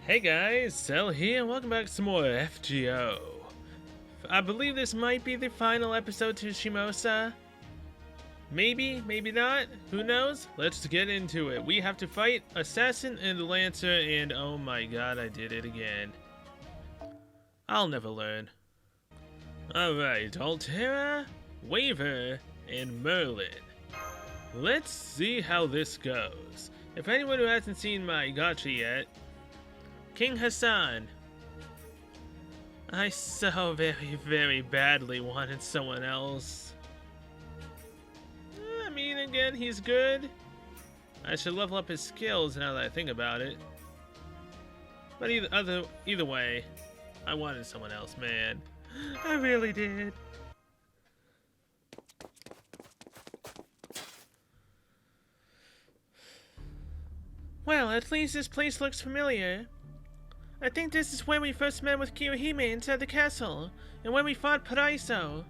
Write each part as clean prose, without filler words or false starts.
Hey guys, Cell here, and welcome back to some more FGO. I believe this might be the final episode to Shimosa. Maybe, maybe not, who knows? Let's get into it. We have to fight Assassin and Lancer, and oh my god, I did it again. I'll never learn. Alright, Altera, Waver, and Merlin. Let's see how this goes. If anyone who hasn't seen my gacha yet, King Hassan. I so very badly wanted someone else. I mean, again, he's good. I should level up his skills now that I think about it. But either way, I wanted someone else, man. I really did. Well, at least this place looks familiar. I think this is where we first met with Kiyohime inside the castle, and when we fought Paraiso.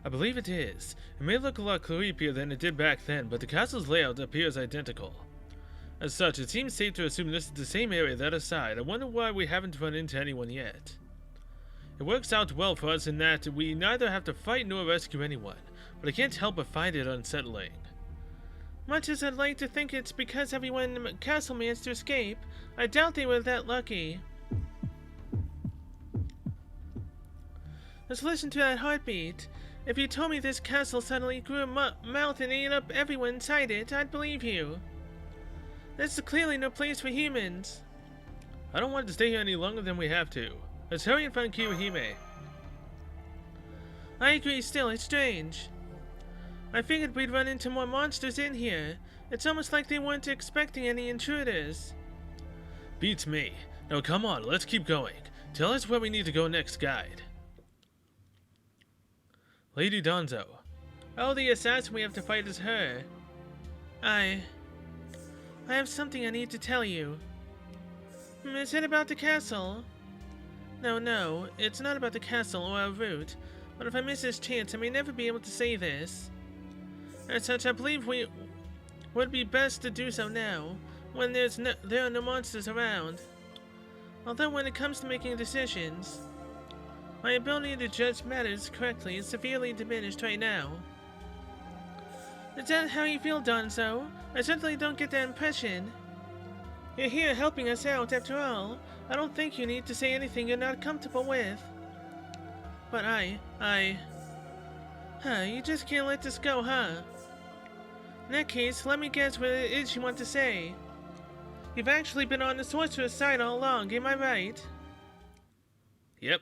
I believe it is. It may look a lot creepier than it did back then, but the castle's layout appears identical. As such, it seems safe to assume this is the same area that aside. I wonder why we haven't run into anyone yet. It works out well for us in that we neither have to fight nor rescue anyone, but I can't help but find it unsettling. Much as I'd like to think it's because everyone in the castle managed to escape, I doubt they were that lucky. Let's listen to that heartbeat. If you told me this castle suddenly grew a mouth and ate up everyone inside it, I'd believe you. This is clearly no place for humans. I don't want to stay here any longer than we have to. Let's hurry and find Kiyohime. I agree still, it's strange. I figured we'd run into more monsters in here. It's almost like they weren't expecting any intruders. Beats me. Now come on, let's keep going. Tell us where we need to go next, guide. Lady Donzo. Oh, the assassin we have to fight is her. I have something I need to tell you. Is it about the castle? No, it's not about the castle or our route. But if I miss this chance, I may never be able to say this. As such, I believe we would be best to do so now, when there are no monsters around. Although when it comes to making decisions, my ability to judge matters correctly is severely diminished right now. Is that how you feel, Donzo? I certainly don't get that impression. You're here helping us out, after all. I don't think you need to say anything you're not comfortable with. But you just can't let this go, huh? In that case, let me guess what it is you want to say. You've actually been on the sorcerer's side all along, am I right? Yep.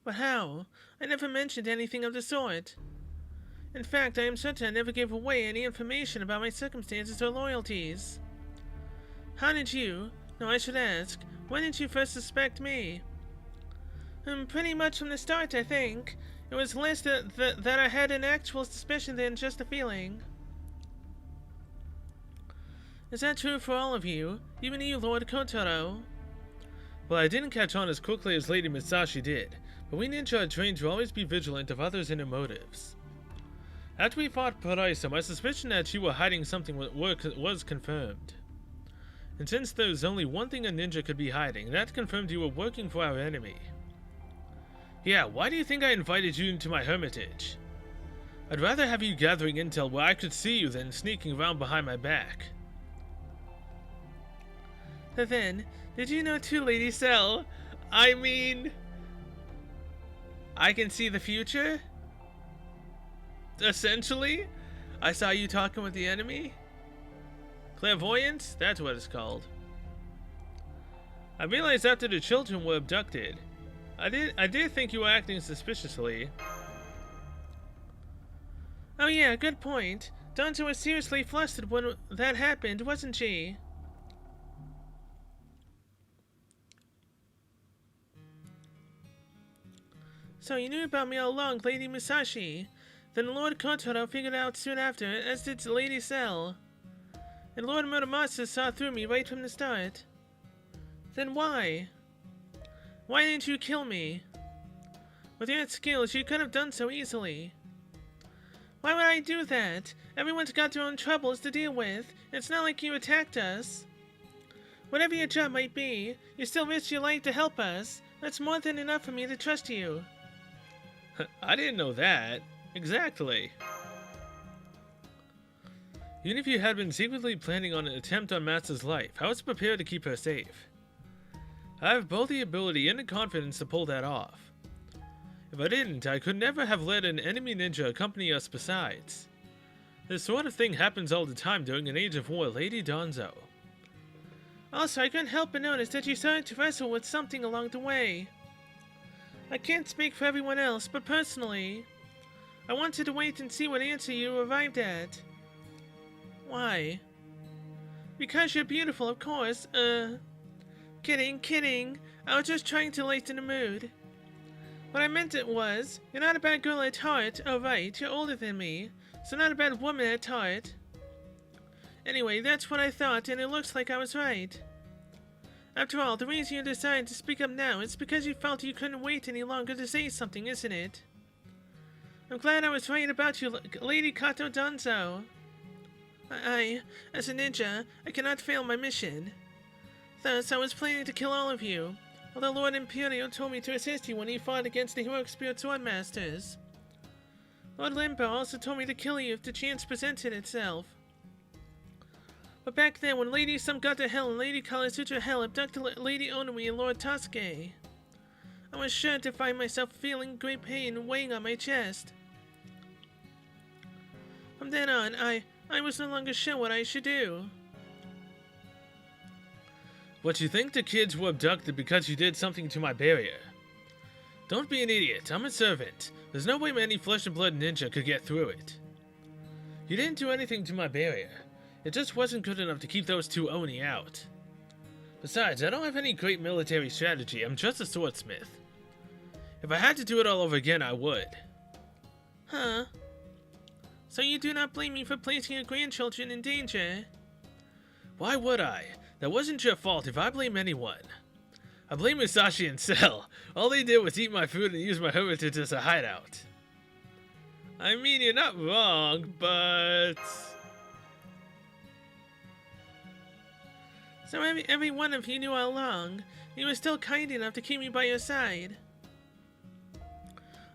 But how? I never mentioned anything of the sort. In fact, I am certain I never gave away any information about my circumstances or loyalties. How did you, no, I should ask, when did you first suspect me? Pretty much from the start, I think. It was less that I had an actual suspicion than just a feeling. Is that true for all of you? Even you, Lord Kotaro? Well, I didn't catch on as quickly as Lady Musashi did, but we ninja are trained to always be vigilant of others' inner motives. After we fought Paraiso, my suspicion that you were hiding something was confirmed. And since there's only one thing a ninja could be hiding, that confirmed you were working for our enemy. Yeah, why do you think I invited you into my hermitage? I'd rather have you gathering intel where I could see you than sneaking around behind my back. Then, did you know too, Lady Cell? I mean, I can see the future? Essentially? I saw you talking with the enemy? Clairvoyance? That's what it's called. I realized after the children were abducted, I did think you were acting suspiciously. Oh yeah, good point. Donzo was seriously flustered when that happened, wasn't she? So you knew about me all along, Lady Musashi. Then Lord Kotaro figured out soon after, as did Lady Cell. And Lord Muramasa saw through me right from the start. Then why? Why didn't you kill me? With your skills, you could have done so easily. Why would I do that? Everyone's got their own troubles to deal with. It's not like you attacked us. Whatever your job might be, you still risk your life to help us. That's more than enough for me to trust you. I didn't know that. Exactly. Even if you had been secretly planning on an attempt on Master's life, I was prepared to keep her safe. I have both the ability and the confidence to pull that off. If I didn't, I could never have let an enemy ninja accompany us besides. This sort of thing happens all the time during an age of war, Lady Donzo. Also, I couldn't help but notice that you started to wrestle with something along the way. I can't speak for everyone else, but personally, I wanted to wait and see what answer you arrived at. Why? Because you're beautiful, of course. Kidding. I was just trying to lighten the mood. What I meant it was, you're not a bad girl at heart. Oh right, you're older than me, so not a bad woman at heart. Anyway, that's what I thought, and it looks like I was right. After all, the reason you decided to speak up now is because you felt you couldn't wait any longer to say something, isn't it? I'm glad I was right about you, Lady Kato Danzo. As a ninja, I cannot fail my mission. Thus, I was planning to kill all of you, although Lord Imperio told me to assist you when he fought against the heroic spirit sword masters. Lord Limbo also told me to kill you if the chance presented itself. But back then, when Lady Samgata Hell and Lady Kalasutra Hell abducted Lady Onui and Lord Tasuke, I was sure to find myself feeling great pain weighing on my chest. From then on, I was no longer sure what I should do. What, you think the kids were abducted because you did something to my barrier? Don't be an idiot, I'm a servant. There's no way any flesh and blood ninja could get through it. You didn't do anything to my barrier. It just wasn't good enough to keep those two Oni out. Besides, I don't have any great military strategy, I'm just a swordsmith. If I had to do it all over again, I would. Huh? So you do not blame me for placing your grandchildren in danger? Why would I? That wasn't your fault if I blame anyone. I blame Musashi and Cell. All they did was eat my food and use my hermitage as a hideout. I mean, you're not wrong, but... So every one of you knew all along. You were still kind enough to keep me by your side.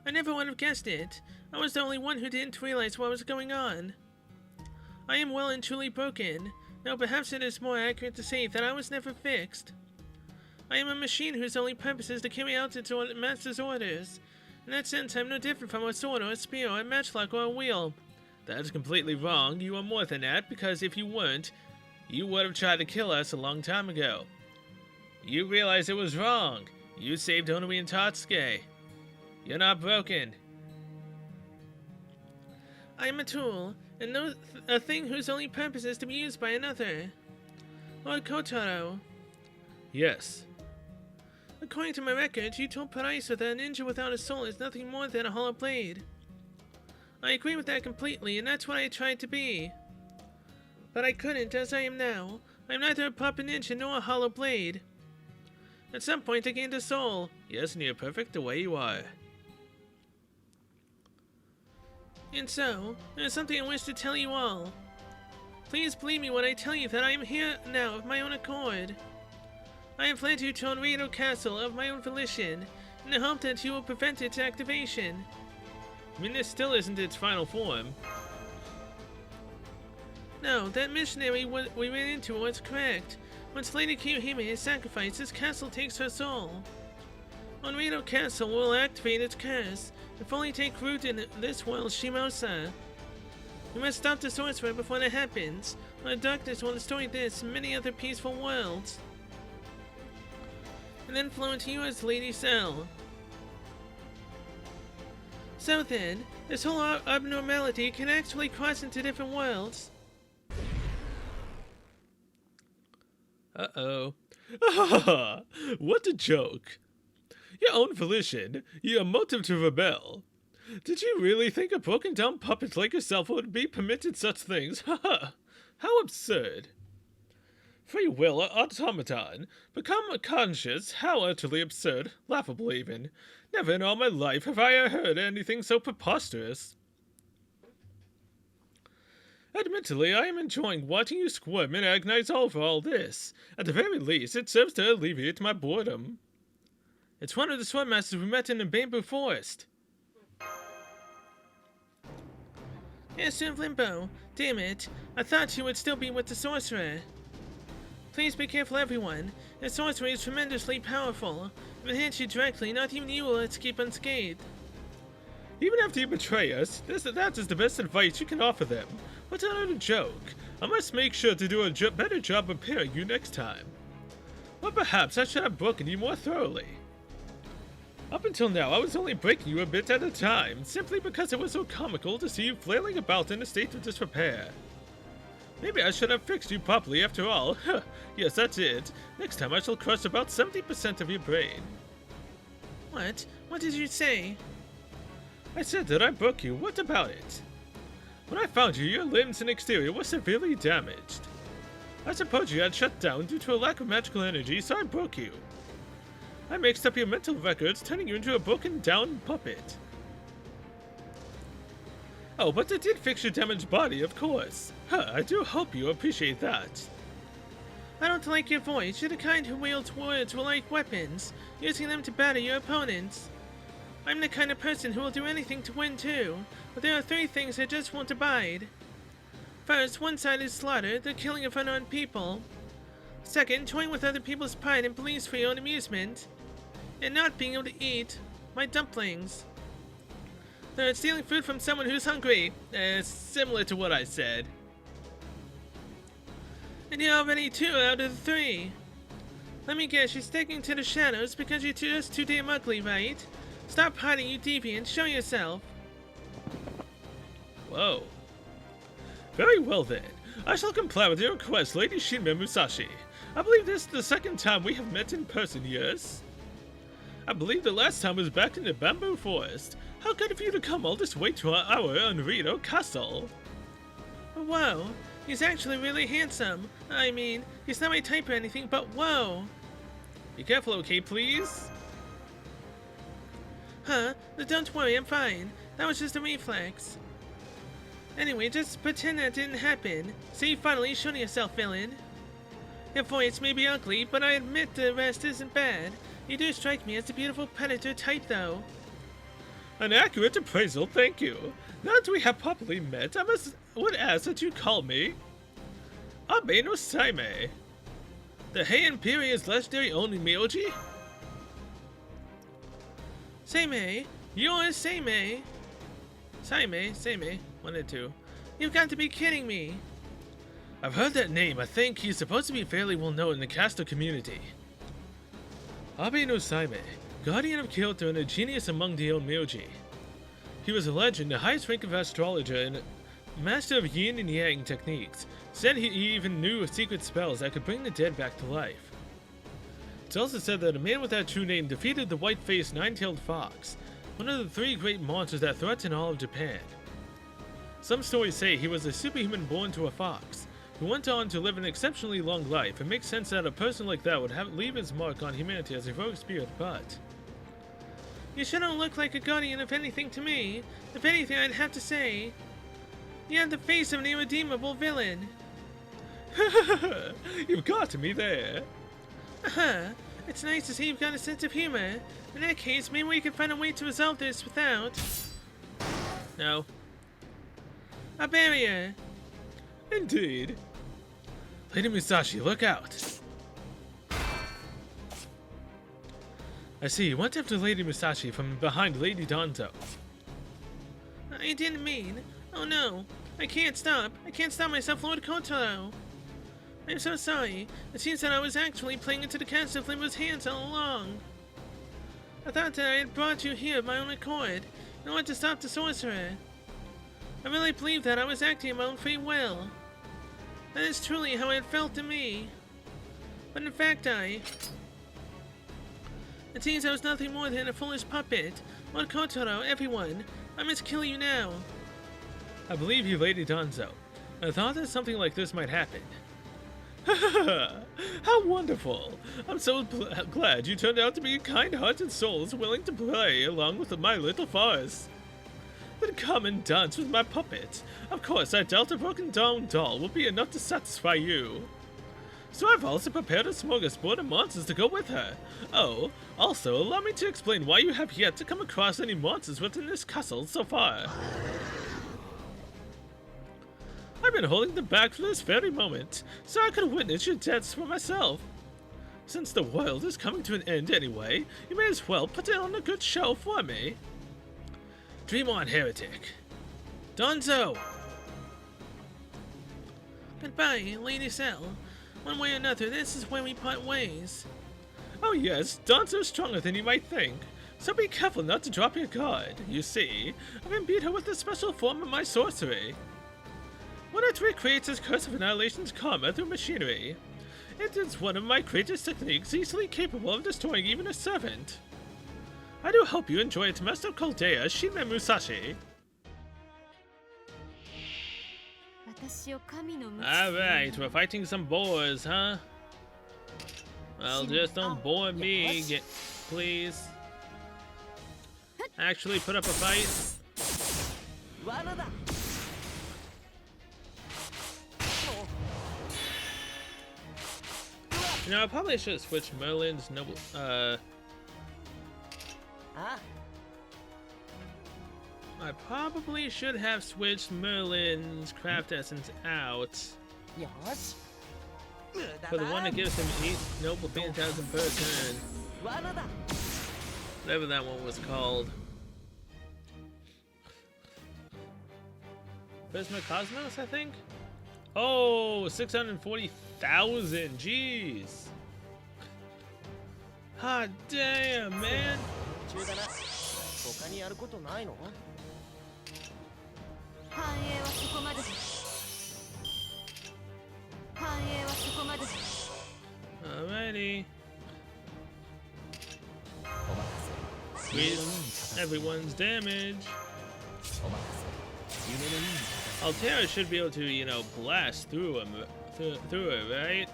I never would have guessed it. I was the only one who didn't realize what was going on. I am well and truly broken. No, perhaps it is more accurate to say that I was never fixed. I am a machine whose only purpose is to carry out its master's orders. In that sense, I am no different from a sword or a spear or a matchlock or a wheel. That is completely wrong. You are more than that, because if you weren't, you would have tried to kill us a long time ago. You realized it was wrong. You saved Onui and Tatsuke. You're not broken. I am a tool, and a thing whose only purpose is to be used by another. Lord Kotaro. Yes. According to my records, you told Paraiso that a ninja without a soul is nothing more than a hollow blade. I agree with that completely, and that's what I tried to be. But I couldn't, as I am now. I am neither a proper ninja nor a hollow blade. At some point I gained a soul. Yes, and you're perfect the way you are. And so, there is something I wish to tell you all. Please believe me when I tell you that I am here now of my own accord. I have led you to Onriedo Castle of my own volition, in the hope that you will prevent its activation. I mean, this still isn't its final form. No, that missionary we ran into was correct. Once Lady Kiyohime is sacrificed, this castle takes her soul. Onriedo Castle will activate its curse and fully take root in this world's Shimosa. We must stop the sorcerer before that happens, or the darkness will destroy this and many other peaceful worlds. And then flow into you as Lady Cell. So then, this whole abnormality can actually cross into different worlds. Uh-oh. What a joke. Your own volition, your motive to rebel. Did you really think a broken down puppet like yourself would be permitted such things? How absurd. Free will, automaton. Become conscious? How utterly absurd. Laughable even. Never in all my life have I heard anything so preposterous. Admittedly, I am enjoying watching you squirm and agonize over all this. At the very least, it serves to alleviate my boredom. It's one of the sword masters we met in the bamboo forest. Master of Limbo, damn it. I thought you would still be with the sorcerer. Please be careful, everyone. The sorcerer is tremendously powerful. If it hits you directly, not even you will escape unscathed. Even after you betray us, that is the best advice you can offer them. What's another joke? I must make sure to do a better job preparing you next time. Or perhaps I should have broken you more thoroughly. Up until now, I was only breaking you a bit at a time, simply because it was so comical to see you flailing about in a state of disrepair. Maybe I should have fixed you properly after all. Yes, that's it. Next time I shall crush about 70% of your brain. What? What did you say? I said that I broke you. What about it? When I found you, your limbs and exterior were severely damaged. I suppose you had shut down due to a lack of magical energy, so I broke you. I mixed up your mental records, turning you into a broken-down puppet. Oh, but it did fix your damaged body, of course. I do hope you appreciate that. I don't like your voice. You're the kind who wields words like weapons, using them to batter your opponents. I'm the kind of person who will do anything to win too, but there are 3 things I just won't abide. First, one-sided slaughter, the killing of unarmed people. Second, toying with other people's pride and beliefs for your own amusement. And not being able to eat my dumplings. Third, stealing food from someone who's hungry. Similar to what I said. And you're already 2 out of the 3. Let me guess, you're sticking to the shadows because you're just too damn ugly, right? Stop hiding, you deviant. Show yourself. Whoa. Very well then. I shall comply with your request, Lady Shinra Musashi. I believe this is the 2nd time we have met in person, yes? I believe the last time was back in the bamboo forest. How good of you to come all this way to our Onriedo castle. Whoa, he's actually really handsome. I mean, he's not my type or anything, but whoa. Be careful, okay, please? Huh? Don't worry, I'm fine. That was just a reflex. Anyway, just pretend that didn't happen. See, finally shown yourself, villain. Your voice may be ugly, but I admit the rest isn't bad. You do strike me as a beautiful predator type, though. An accurate appraisal, thank you. Now that we have properly met, would ask that you call me Abe no Saime, the Hei Imperia's legendary only Myoji. Seimei, you're Seimei. Seimei, 1 and 2. You've got to be kidding me. I've heard that name. I think he's supposed to be fairly well known in the caster community. Abe no Saime, guardian of Kyoto and a genius among the Onmyoji. He was a legend, the highest rank of astrologer, and master of yin and yang techniques. Said he even knew secret spells that could bring the dead back to life. It's also said that a man with that true name defeated the white-faced nine-tailed fox, one of the 3 great monsters that threaten all of Japan. Some stories say he was a superhuman born to a fox, who went on to live an exceptionally long life. It makes sense that a person like that would leave his mark on humanity as a rogue spirit, but... You sure don't look like a guardian of anything to me. If anything, I'd have to say... You have the face of an irredeemable villain. You've got me there. Uh-huh. It's nice to see you've got a sense of humor. In that case, maybe we can find a way to resolve this without... No. A barrier. Indeed. Lady Musashi, look out. I see, you went after Lady Musashi from behind Lady Danzo. I didn't mean... Oh no. I can't stop. I can't stop myself, Lord Kotaro. I'm so sorry. It seems that I was actually playing into the Castle of Limbo's hands all along. I thought that I had brought you here of my own accord, in order to stop the sorcerer. I really believed that I was acting of my own free will. That is truly how it felt to me. But in fact It seems I was nothing more than a foolish puppet. Lord Kotaro, everyone, I must kill you now. I believe you, Lady Danzo. I thought that something like this might happen. How wonderful! I'm so glad you turned out to be kind-hearted souls willing to play along with my little farce. Then come and dance with my puppet. Of course, I doubt a broken down doll will be enough to satisfy you. So I've also prepared a smorgasbord of monsters to go with her. Oh, also, allow me to explain why you have yet to come across any monsters within this castle so far. I've been holding them back for this very moment, so I could witness your deaths for myself. Since the world is coming to an end anyway, you may as well put it on a good show for me. Dream on, heretic. Donzo! Goodbye, Lady Cell. One way or another, this is where we part ways. Oh yes, Donzo's stronger than you might think, so be careful not to drop your guard. You see, I've imbued her with a special form of my sorcery. When it recreates his Curse of Annihilation's karma through machinery, it is one of my greatest techniques easily capable of destroying even a servant. I do hope you enjoy it, Master Koldea Shinme Musashi. Alright, we're fighting some boars, huh? Well, just don't bore me, please. Actually, put up a fight. You know, I probably should have switched Merlin's noble, I probably should have switched Merlin's craft essence out for the one that gives him 8 noble phantasm per turn. Whatever that one was called. Prisma Cosmos, I think? Oh, 640,000, jeez. Hot damn, man. Alrighty. Squeeze everyone's damage. Altera should be able to, you know, blast through him, through it, right?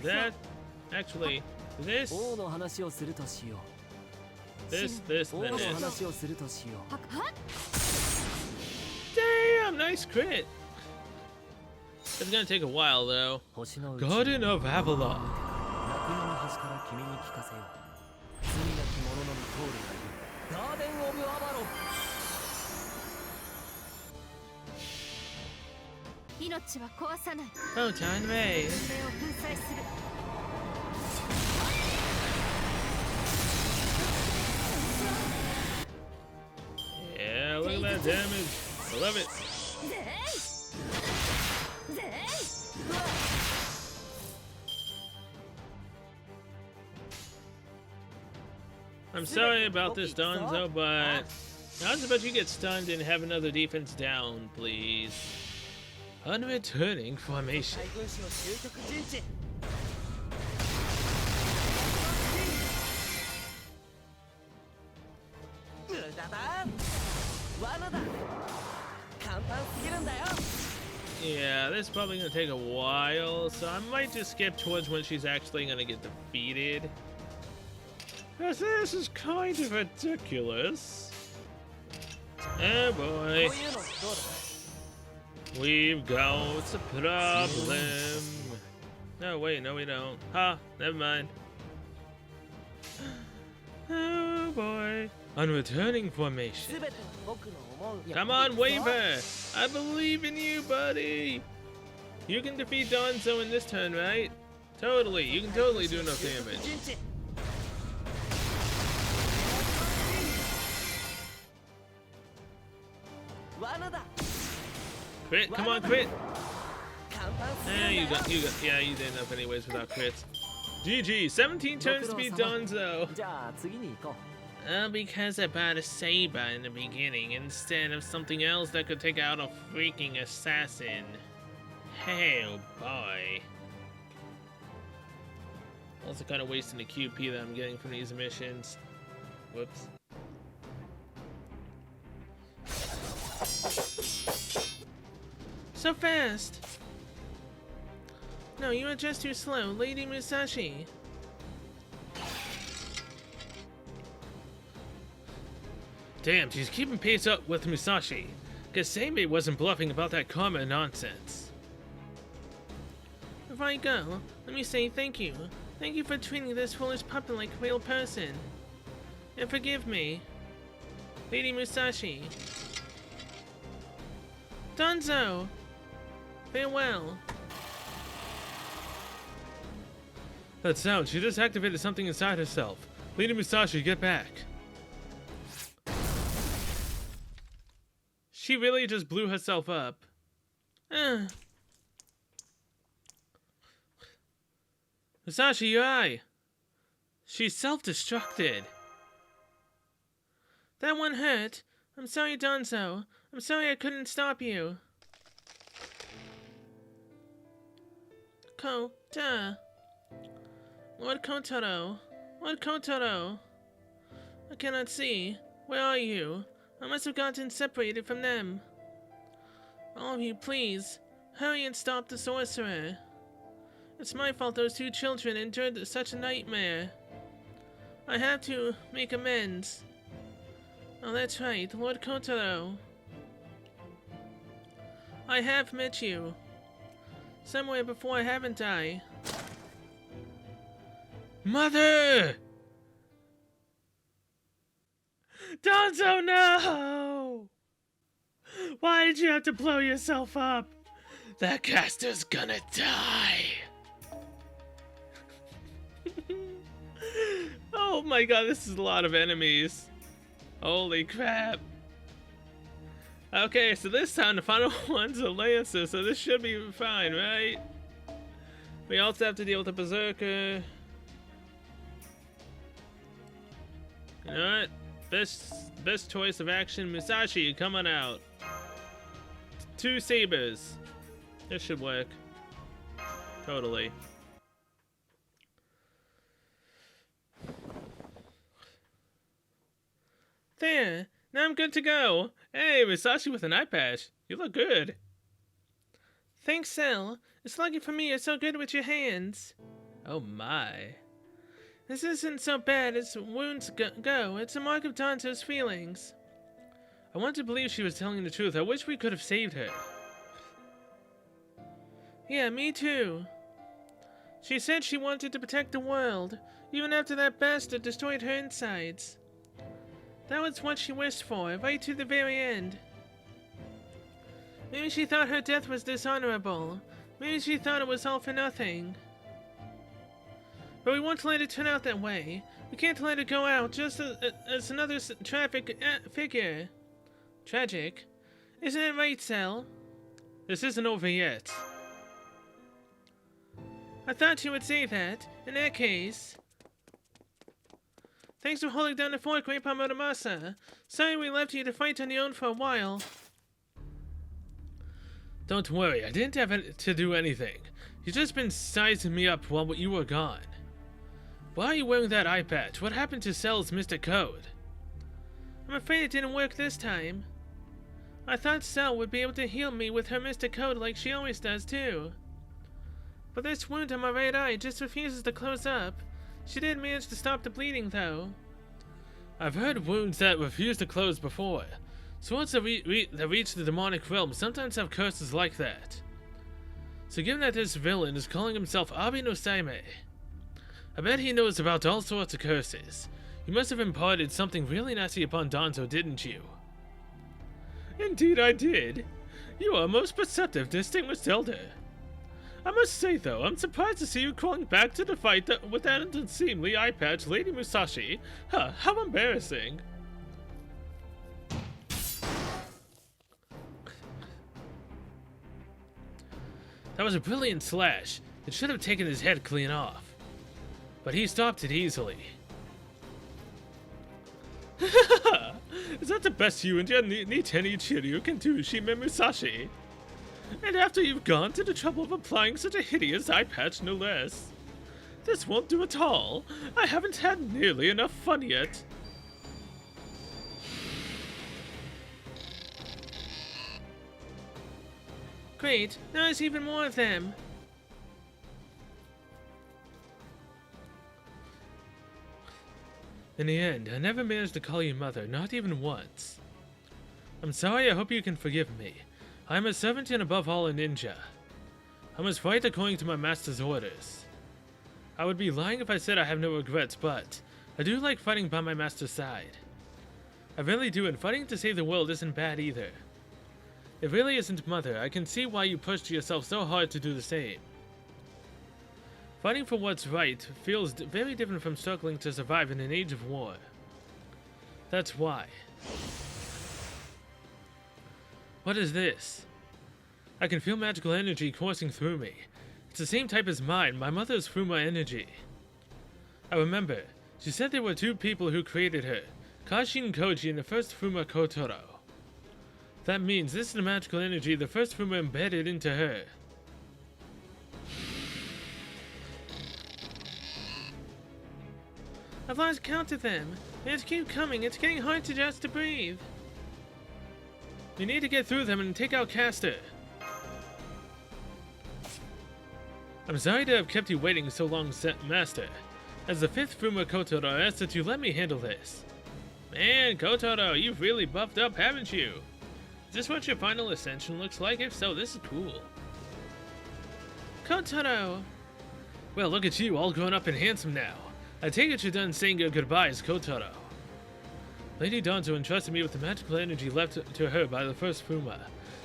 That actually, this, and this. Damn, nice crit. It's gonna take a while though. Garden of Avalon. Photon rays. Yeah, look at that damage. I love it. I'm sorry about this, Donzo, but how about you get stunned and have another defense down, please? Unreturning formation. Yeah, this is probably gonna take a while, so I might just skip towards when she's actually gonna get defeated. Because this is kind of ridiculous. Oh boy. We've got a problem. No, wait, no we don't. Ha, never mind. Oh boy. Unreturning formation. Come on, Waver! I believe in you, buddy! You can defeat Donzo in this turn, right? Totally, you can totally do enough damage. Crit, come on, crit! Yeah, you did enough anyways without crits. GG, 17 turns to beat Donzo. Because I bought a saber in the beginning instead of something else that could take out a freaking assassin. Oh boy. Also kind of wasting the QP that I'm getting from these missions. Whoops. So fast! No, you are just too slow, Lady Musashi. Damn, she's keeping pace up with Musashi. Guess Seimei wasn't bluffing about that karma nonsense. Before I go, let me say thank you. Thank you for treating this foolish puppet like a real person. And forgive me, Lady Musashi. Danzo! Farewell. That sound, she just activated something inside herself. Lady Musashi, get back. She really just blew herself up. Musashi, your eye. She's self-destructed. That one hurt. I'm sorry, Danzo. I'm sorry I couldn't stop you. Lord Kotaro. Lord Kotaro. I cannot see. Where are you? I must have gotten separated from them. All of you, please, hurry and stop the sorcerer. It's my fault those two children endured such a nightmare. I have to make amends. Oh, that's right, Lord Kotaro. I have met you. Somewhere before, haven't I? Mother! Danzo, no! Why did you have to blow yourself up? That caster's gonna die. Oh my god, this is a lot of enemies. Holy crap. Okay, so this time the final one's a Lancer, so this should be fine, right? We also have to deal with a Berserker. You know what? Best choice of action, Musashi, come on out. 2 sabers. This should work. Totally. There. Now I'm good to go. Hey, Musashi with an eye patch. You look good. Thanks, Cell. It's lucky for me you're so good with your hands. Oh my. This isn't so bad as wounds go. It's a mark of Danzo's feelings. I want to believe she was telling the truth. I wish we could have saved her. Yeah, me too. She said she wanted to protect the world, even after that bastard destroyed her insides. That was what she wished for, right to the very end. Maybe she thought her death was dishonorable. Maybe she thought it was all for nothing. But we won't let it turn out that way. We can't let it go out just as another figure. Tragic. Isn't it right, Cell? This isn't over yet. I thought you would say that. In that case... Thanks for holding down the fort, Grandpa Muramasa. Sorry we left you to fight on your own for a while. Don't worry, I didn't have to do anything. You've just been sizing me up while you were gone. Why are you wearing that eye patch? What happened to Cell's Mystic Code? I'm afraid it didn't work this time. I thought Cell would be able to heal me with her Mystic Code like she always does too. But this wound on my right eye just refuses to close up. She did manage to stop the bleeding though. I've heard wounds that refuse to close before. Swords that reach the demonic realm sometimes have curses like that. So given that this villain is calling himself Abi no Seimei, I bet he knows about all sorts of curses. You must have imparted something really nasty upon Danzo, didn't you? Indeed I did. You are a most perceptive, distinguished elder. I must say though, I'm surprised to see you crawling back to the fight with that unseemly eye patch, Lady Musashi. Huh, how embarrassing. That was a brilliant slash. It should have taken his head clean off. But he stopped it easily. Is that the best you and your Niteni Chiryu can do, Shime Musashi? And after you've gone to the trouble of applying such a hideous eye patch, no less. This won't do at all. I haven't had nearly enough fun yet. Great, now there's even more of them. In the end, I never managed to call you mother, not even once. I'm sorry, I hope you can forgive me. I am a servant and above all a ninja. I must fight according to my master's orders. I would be lying if I said I have no regrets, but I do like fighting by my master's side. I really do, and fighting to save the world isn't bad either. It really isn't, Mother. I can see why you pushed yourself so hard to do the same. Fighting for what's right feels very different from struggling to survive in an age of war. That's why. What is this? I can feel magical energy coursing through me. It's the same type as mine, my mother's Fuma energy. I remember, she said there were two people who created her, Kashin Koji and the first Fuma Kotaro. That means this is the magical energy the first Fuma embedded into her. I've lost count of them. They just keep coming. It's getting hard just to breathe. We need to get through them and take out Caster. I'm sorry to have kept you waiting so long, Master. As the fifth Fuma Kotaro, I asked that you let me handle this. Man, Kotaro, you've really buffed up, haven't you? Is this what your final ascension looks like? If so, this is cool. Kotaro! Well, look at you, all grown up and handsome now. I take it you're done saying your goodbyes, Kotaro. Lady Danzo entrusted me with the magical energy left to her by the first Fuma.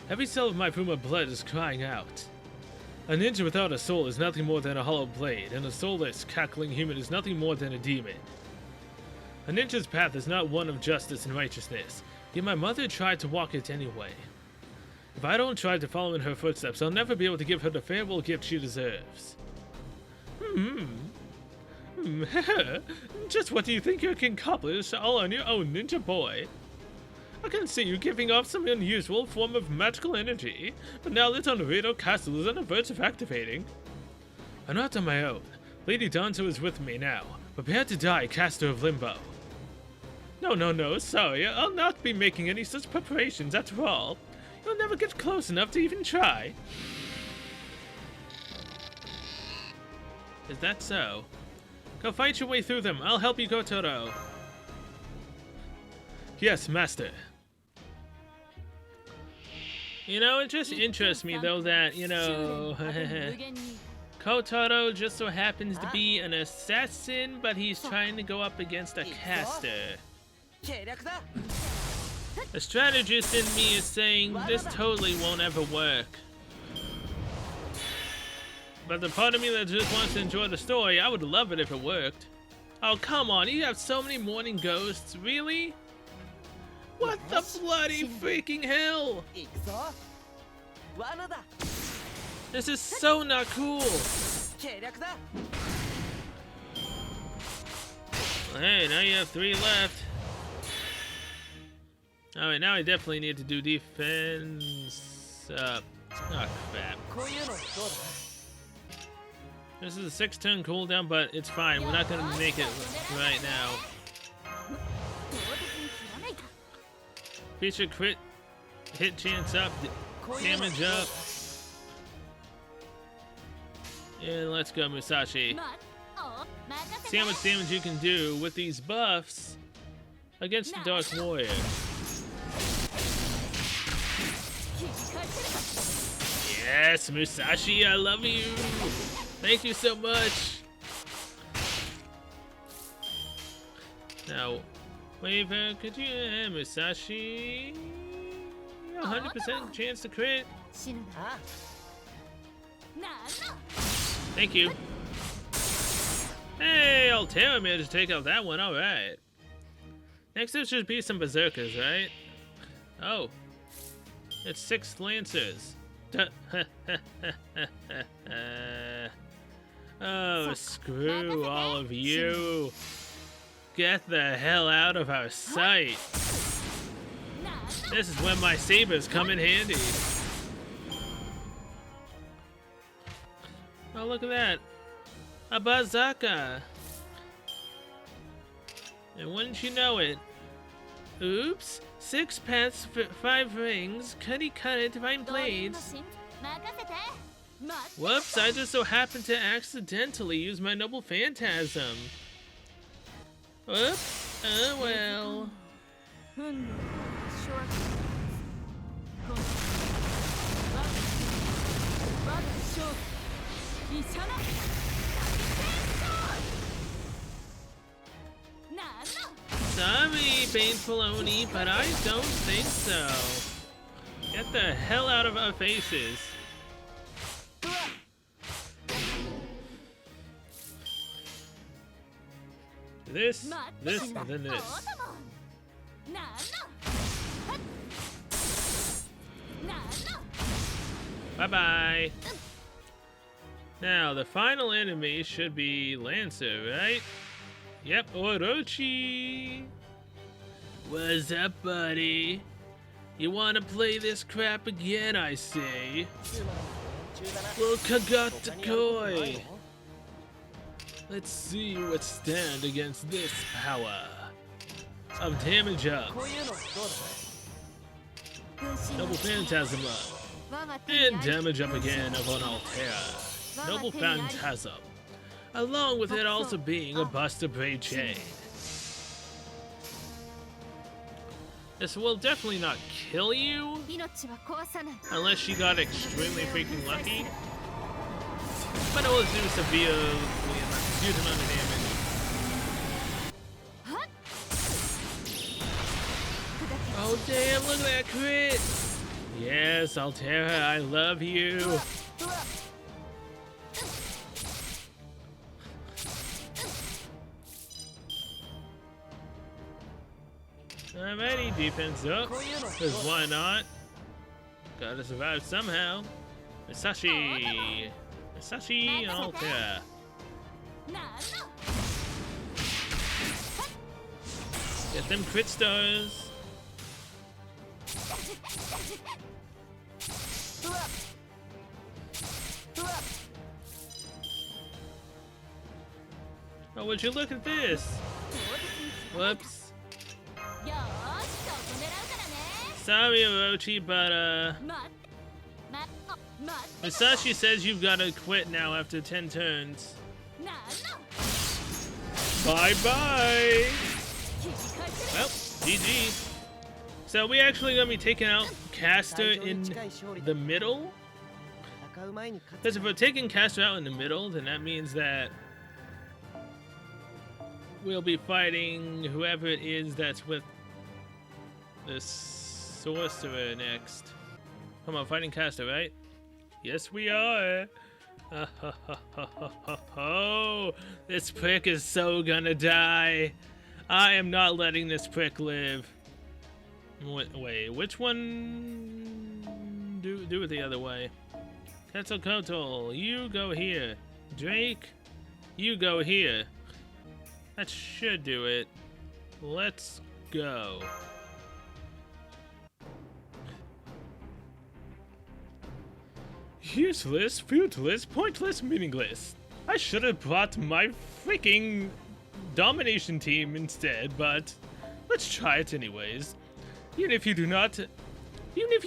Every cell of my Fuma blood is crying out. A ninja without a soul is nothing more than a hollow blade, and a soulless, cackling human is nothing more than a demon. A ninja's path is not one of justice and righteousness, yet my mother tried to walk it anyway. If I don't try to follow in her footsteps, I'll never be able to give her the farewell gift she deserves. Just what do you think you can accomplish all on your own, ninja boy? I can see you giving off some unusual form of magical energy, but now that Onriedo Castle is on the verge of activating. I'm not on my own. Lady Danzo is with me now. Prepare to die, caster of Limbo. No, sorry, I'll not be making any such preparations after all. You'll never get close enough to even try. Is that so? Go fight your way through them. I'll help you, Kotaro. Yes, master. You know, it just interests me, though, that, you know, Kotaro just so happens to be an assassin, but he's trying to go up against a caster. A strategist in me is saying this totally won't ever work. But the part of me that just wants to enjoy the story, I would love it if it worked. Oh, come on, you have so many morning ghosts, really? What the bloody freaking hell? This is so not cool. Hey, now you have 3 left. Alright, now I definitely need to do defense. Oh, crap. This is a 6-turn cooldown, but it's fine. We're not gonna make it right now. Feature crit, hit chance up, damage up. And let's go, Musashi. See how much damage you can do with these buffs against the Dark Warrior. Yes, Musashi, I love you. Thank you so much. Now, Waver, could you, Musashi? 100% chance to crit. Thank you. Hey, Altera managed to take out that one. All right. Next, there should be some berserkers, right? Oh, it's 6 lancers. Oh, screw all of you. Get the hell out of our sight. This is when my sabers come in handy. Oh, look at that. A bazooka. And wouldn't you know it? Oops. 6 paths, 5 rings. Cutty cut it, 5 blades. Whoops, I just so happened to accidentally use my noble phantasm. Whoops. Oh well. 運の掌握今我が勝負医者の大戦争なんの Sorry, Painful Oni, but I don't think so. Get the hell out of our faces. This, and then this. なんの Bye bye. Now, the final enemy should be Lancer, right? Yep, Orochi. What's up, buddy? You wanna play this crap again, I say? Well, kagata koi. Let's see what stand against this power of damage up. Noble Phantasm up. And damage up again of an Altera. Noble Phantasm. Along with it also being a Buster Braid Chain. This will definitely not kill you, 命は壊さない unless you got extremely freaking lucky. But it will do severely a huge amount of damage. Oh damn, look at that crit! Yes, Altera, I love you. Alrighty, defense up. Because why not? Gotta survive somehow. Musashi! Musashi Altera. なんの Get them crit stars. Oh, would you look at this? Whoops. よーしそこ狙うからね Sorry, Orochi, but 待って Musashi says you've gotta quit now after 10 turns. なんの Bye bye! 切り返せ Well, GG. So we actually gonna be taking out Caster in the middle? Because if we're taking Caster out in the middle, then that means that we'll be fighting whoever it is that's with the sorcerer next. Come on, fighting Caster, right? Yes, we are. Oh, this prick is so gonna die. I am not letting this prick live. Wait, which one? Do it the other way. Quetzalcoatl, you go here. Drake, you go here. That should do it. Let's go. Useless, fruitless, pointless, meaningless. I should have brought my freaking domination team instead, but let's try it anyways. Even if you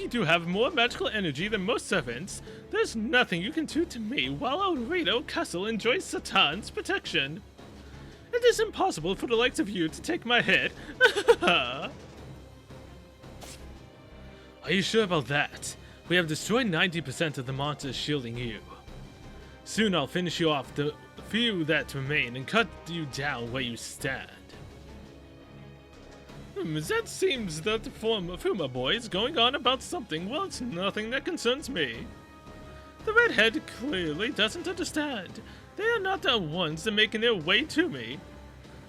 do have more magical energy than most servants, there's nothing you can do to me while Onriedo Castle enjoys Satan's protection. It is impossible for the likes of you to take my head. Are you sure about that? We have destroyed 90% of the monsters shielding you. Soon I'll finish you off the few that remain and cut you down where you stand. That seems that the Fuma boy is going on about something. Well, it's nothing that concerns me. The redhead clearly doesn't understand. They are not the ones that are making their way to me.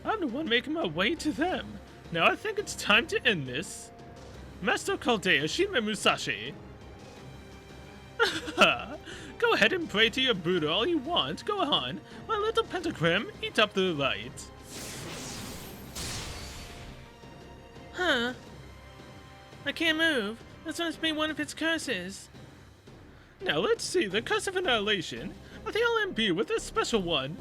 I'm the one making my way to them. Now I think it's time to end this. Master Chaldea Shime Musashi. Go ahead and pray to your Buddha all you want. Go on. My little pentagram, eat up the light. Huh? I can't move. This must be one of its curses. Now let's see. The curse of annihilation. I think I'll imbue with a special one.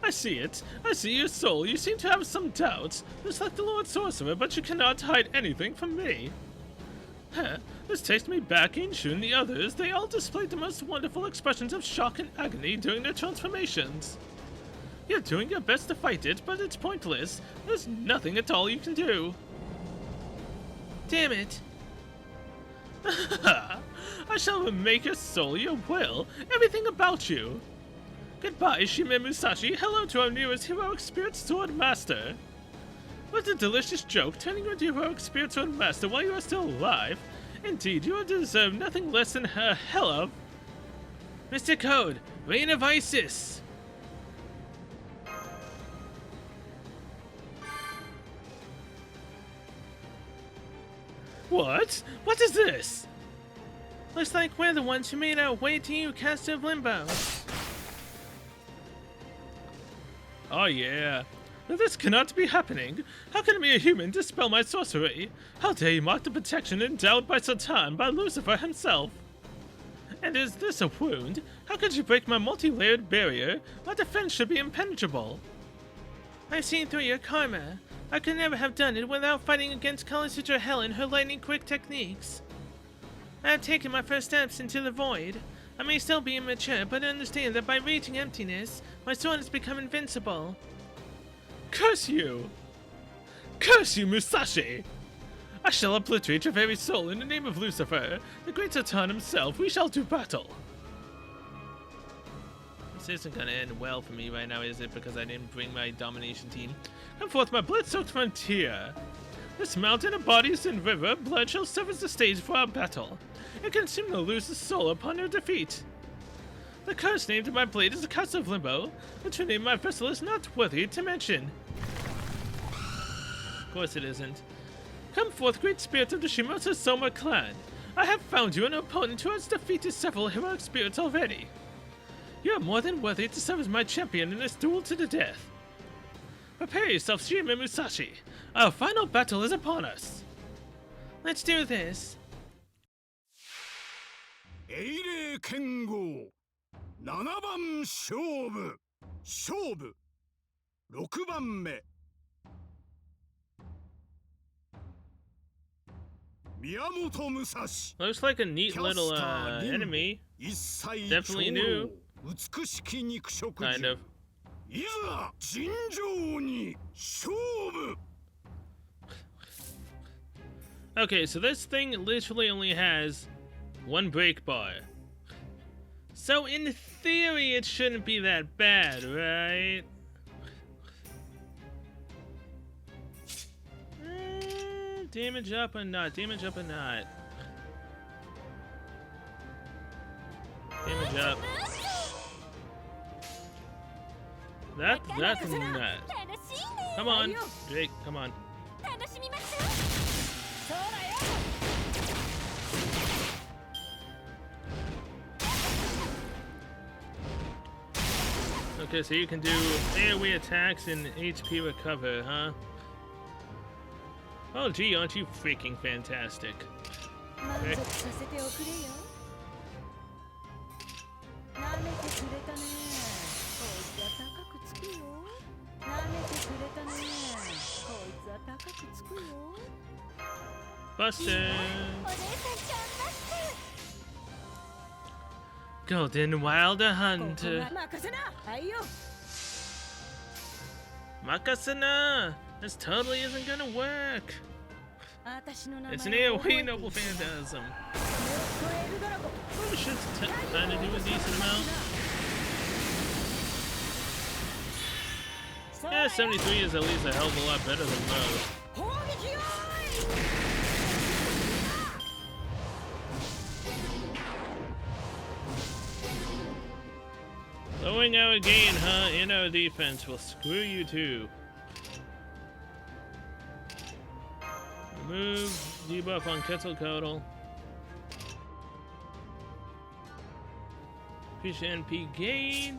I see it. I see your soul. You seem to have some doubts. Just like the Lord Sorcerer, but you cannot hide anything from me. Huh. This takes me back. Inshu and the others, they all displayed the most wonderful expressions of shock and agony during their transformations. You're doing your best to fight it, but it's pointless. There's nothing at all you can do. Damn it. I shall make your soul your will, everything about you. Goodbye, Shime Musashi. Hello to our newest heroic spirit sword master. What a delicious joke, turning you into heroic spirit sword master while you are still alive. Indeed, you deserve nothing less than her hell of. Mr. Code, Reign of Isis. What? What is this? Looks like we're the ones who made our way to you, Caster of Limbo. Oh yeah. This cannot be happening. How can a human dispel my sorcery? How dare you mock the protection endowed by Satan by Lucifer himself? And is this a wound? How could you break my multi-layered barrier? My defense should be impenetrable. I've seen through your karma. I could never have done it without fighting against Callister Hell and her lightning-quick techniques. I have taken my first steps into the void. I may still be immature, but understand that by reaching emptiness, my sword has become invincible. Curse you! Curse you, Musashi! I shall obliterate your very soul in the name of Lucifer, the great Satan himself. We shall do battle. This isn't gonna end well for me right now, is it? Because I didn't bring my domination team. Come forth, my blood-soaked frontier. This mountain of bodies and river blood shall serve as the stage for our battle. It can seem to lose the soul upon your defeat. The curse named in my blade is the Curse of Limbo, the true name of my vessel is not worthy to mention. Of course it isn't. Come forth, great spirit of the Shimosa Soma clan. I have found you an opponent who has defeated several heroic spirits already. You are more than worthy to serve as my champion in this duel to the death. Prepare yourself, Shime Musashi. Our final battle is upon us. Let's do this. 英霊剣豪7番勝負6番目宮本武蔵 Looks like a neat little enemy. Definitely new. 美しき肉食 Kind of. いざ尋常に勝負 Okay, so this thing literally only has one break bar. So in theory, it shouldn't be that bad, right? Damage up or not? Damage up or not? Damage up. That's not. Come on, Drake, come on. Okay, so you can do AoE attacks and HP recover, huh? Oh gee, aren't you freaking fantastic? Okay. Busted! Golden Wilder Hunter. Makasana! This totally isn't gonna work. It's an AoE Noble Phantasm. Probably should kind of do a decent amount. Yeah, 73 is at least a hell of a lot better than most. Lowering our gain, huh? In our defense will screw you too. Remove debuff on Quetzalcoatl. Fish NP gauge.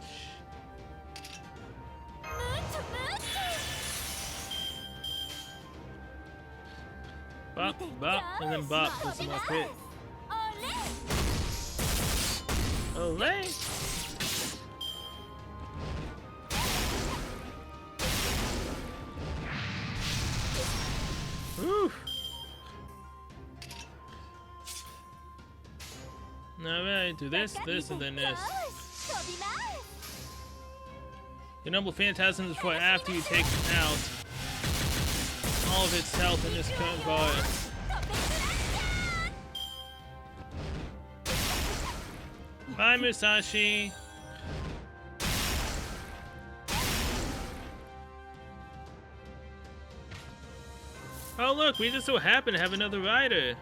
Bop, bop, and then bop for some more crit. Olay! Oof. Alright, do this, this, and then this. Your noble phantasm is for after you take out all of its health in this current bar. Bye, Musashi. Oh look, we just so happen to have another rider.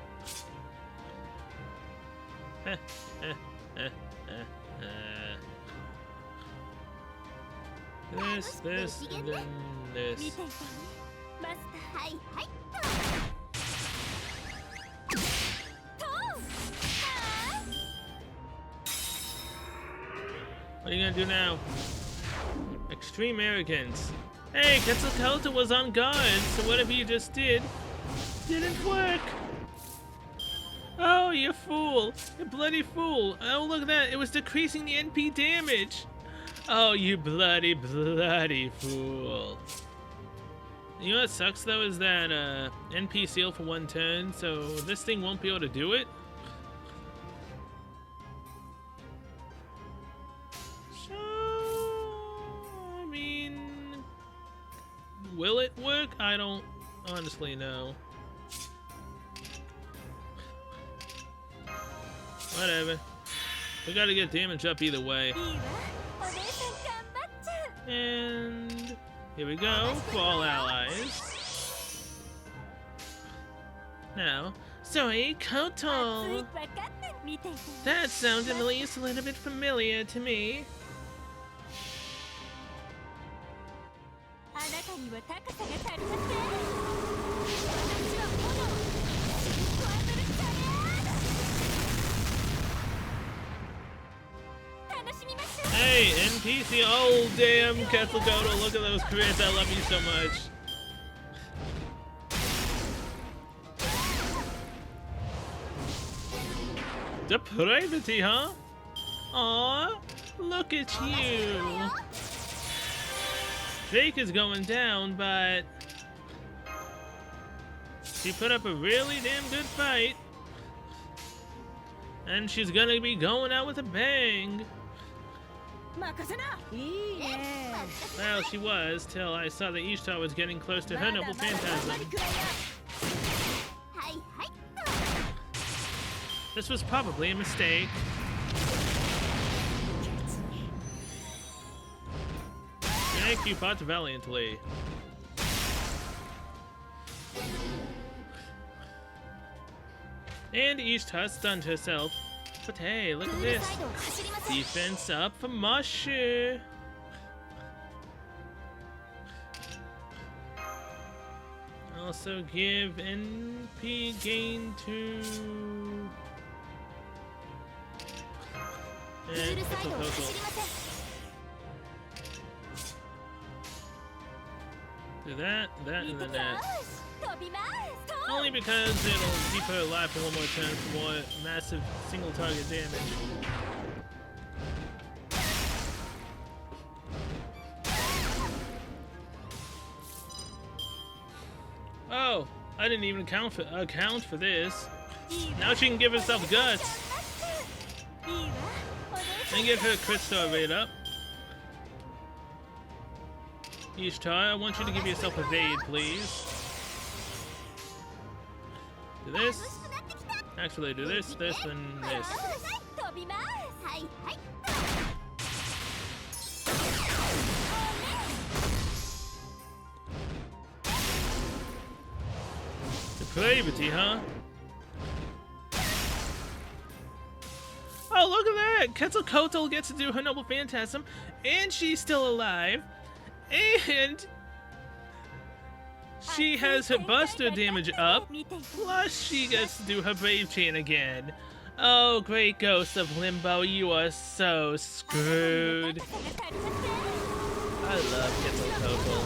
This, and then this. マスターはいはいと What are you gonna do now? Extreme arrogance. Hey, Quetzalcoatl was on guard, so whatever you just did didn't work. Oh, you fool! You bloody fool! Oh, look at that! It was decreasing the NP damage! Oh, you bloody, bloody fool. You know what sucks though is that NP seal for 1 turn, so this thing won't be able to do it. So, I mean, will it work? I don't honestly know. Whatever. We gotta get damage up either way. いいわお姉さん頑張っちゃう And here we go for all allies. Now, sorry, 熱い Kotal. 分かって見ていて That sounded at least a little bit familiar to me. あなたには高さが足りません私は炎をトラブルチャレード楽しみましょう Hey, NPC. Oh, damn, Quetzalcoatl. Look at those crits. I love you so much. Depravity, huh? Aw, look at you. Drake is going down, but she put up a really damn good fight. And she's gonna be going out with a bang. 任せないいね Well, she was, till I saw that Ishtar was getting close to her noble まだまだ phantasm. はいはい This was probably a mistake. Thank you, fought valiantly. And Ishtar stunned herself. But hey, look プ at ール this. サイドを走りません Defense up for Mashu. Also give NP gain to... プールサイドを走 Quetzalcoatl. りません Do that, that, 見 and て then きま that. す飛びます Only because it'll keep her alive for 1 more turn for more massive single target damage. Oh, I didn't even account for this. いいわ Now she can give herself guts いいわお姉さん and get her crit star rate up. Ishtar, I want you to give yourself evade, please. Do this. 楽しくなってきた Actually, do this, this, and this. 飛びますはいはい Depravity, huh? Oh, look at that! Quetzalcoatl gets to do her noble phantasm, and she's still alive, and she has her buster damage up, 見ていて plus she gets to do her brave chain again. Oh, great ghost of Limbo, you are so screwed. 高さが足りません I love Quetzalcoatl.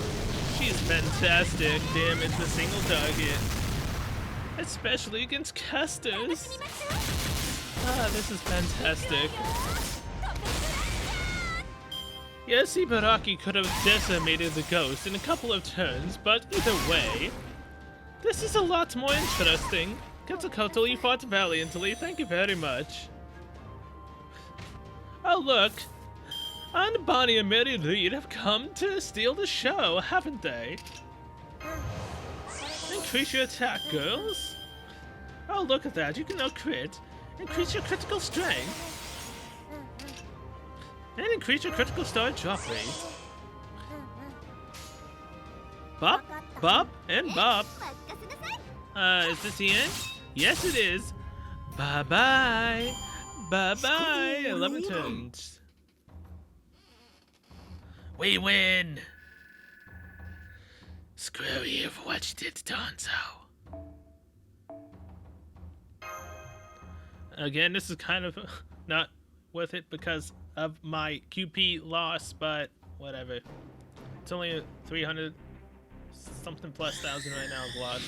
She's fantastic damage for single target. Especially against 楽 casters. しみましょう Ah, this is fantastic. Yes, Ibaraki could have decimated the ghost in a couple of turns, but either way, this is a lot more interesting. Quetzalcoatl, you fought valiantly, thank you very much. Oh look, And Bonnie and Mary Reed have come to steal the show, haven't they? Increase your attack, girls. Oh, look at that. You can now crit. Increase your critical strength. And increase your critical star drop rate. Bop, bop, and bop. Is this the end? Yes, it is. Bye-bye. Bye-bye. 11 turns. We win. Screw you for what you did to Donzo. Again, this is kind of not worth it because of my QP loss, but whatever. It's only a 300 something plus thousand right now of loss.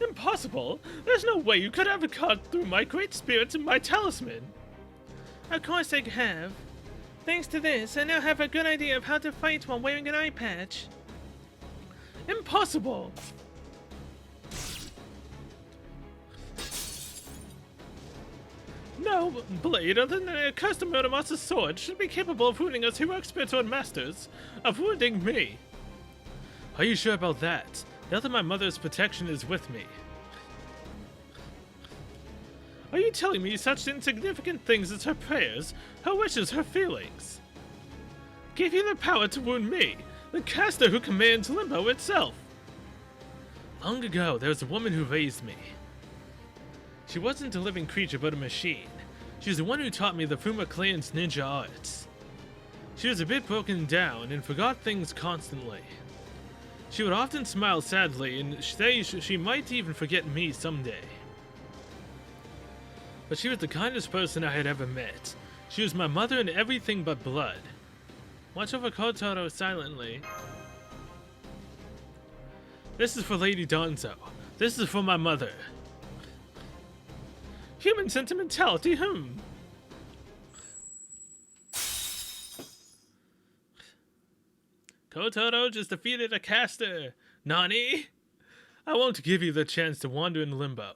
Impossible! There's no way you could have cut through my great spirits and my talisman! Of course I have. Thanks to this, I now have a good idea of how to fight while wearing an eye patch. Impossible! No blade other than a custom Murdermaster's sword should be capable of wounding us heroic spiritual masters, of wounding me. Are you sure about that? Now that my mother's protection is with me. Are you telling me such insignificant things as her prayers, her wishes, her feelings gave you the power to wound me, the caster who commands Limbo itself? Long ago, there was a woman who raised me. She wasn't a living creature, but a machine. She was the one who taught me the Fuma clan's ninja arts. She was a bit broken down and forgot things constantly. She would often smile sadly and say she might even forget me someday. But she was the kindest person I had ever met. She was my mother in everything but blood. Watch over Kotaro silently. This is for Lady Donzo. This is for my mother. Human sentimentality, Kotaro just defeated a caster. Nani? I won't give you the chance to wander in limbo.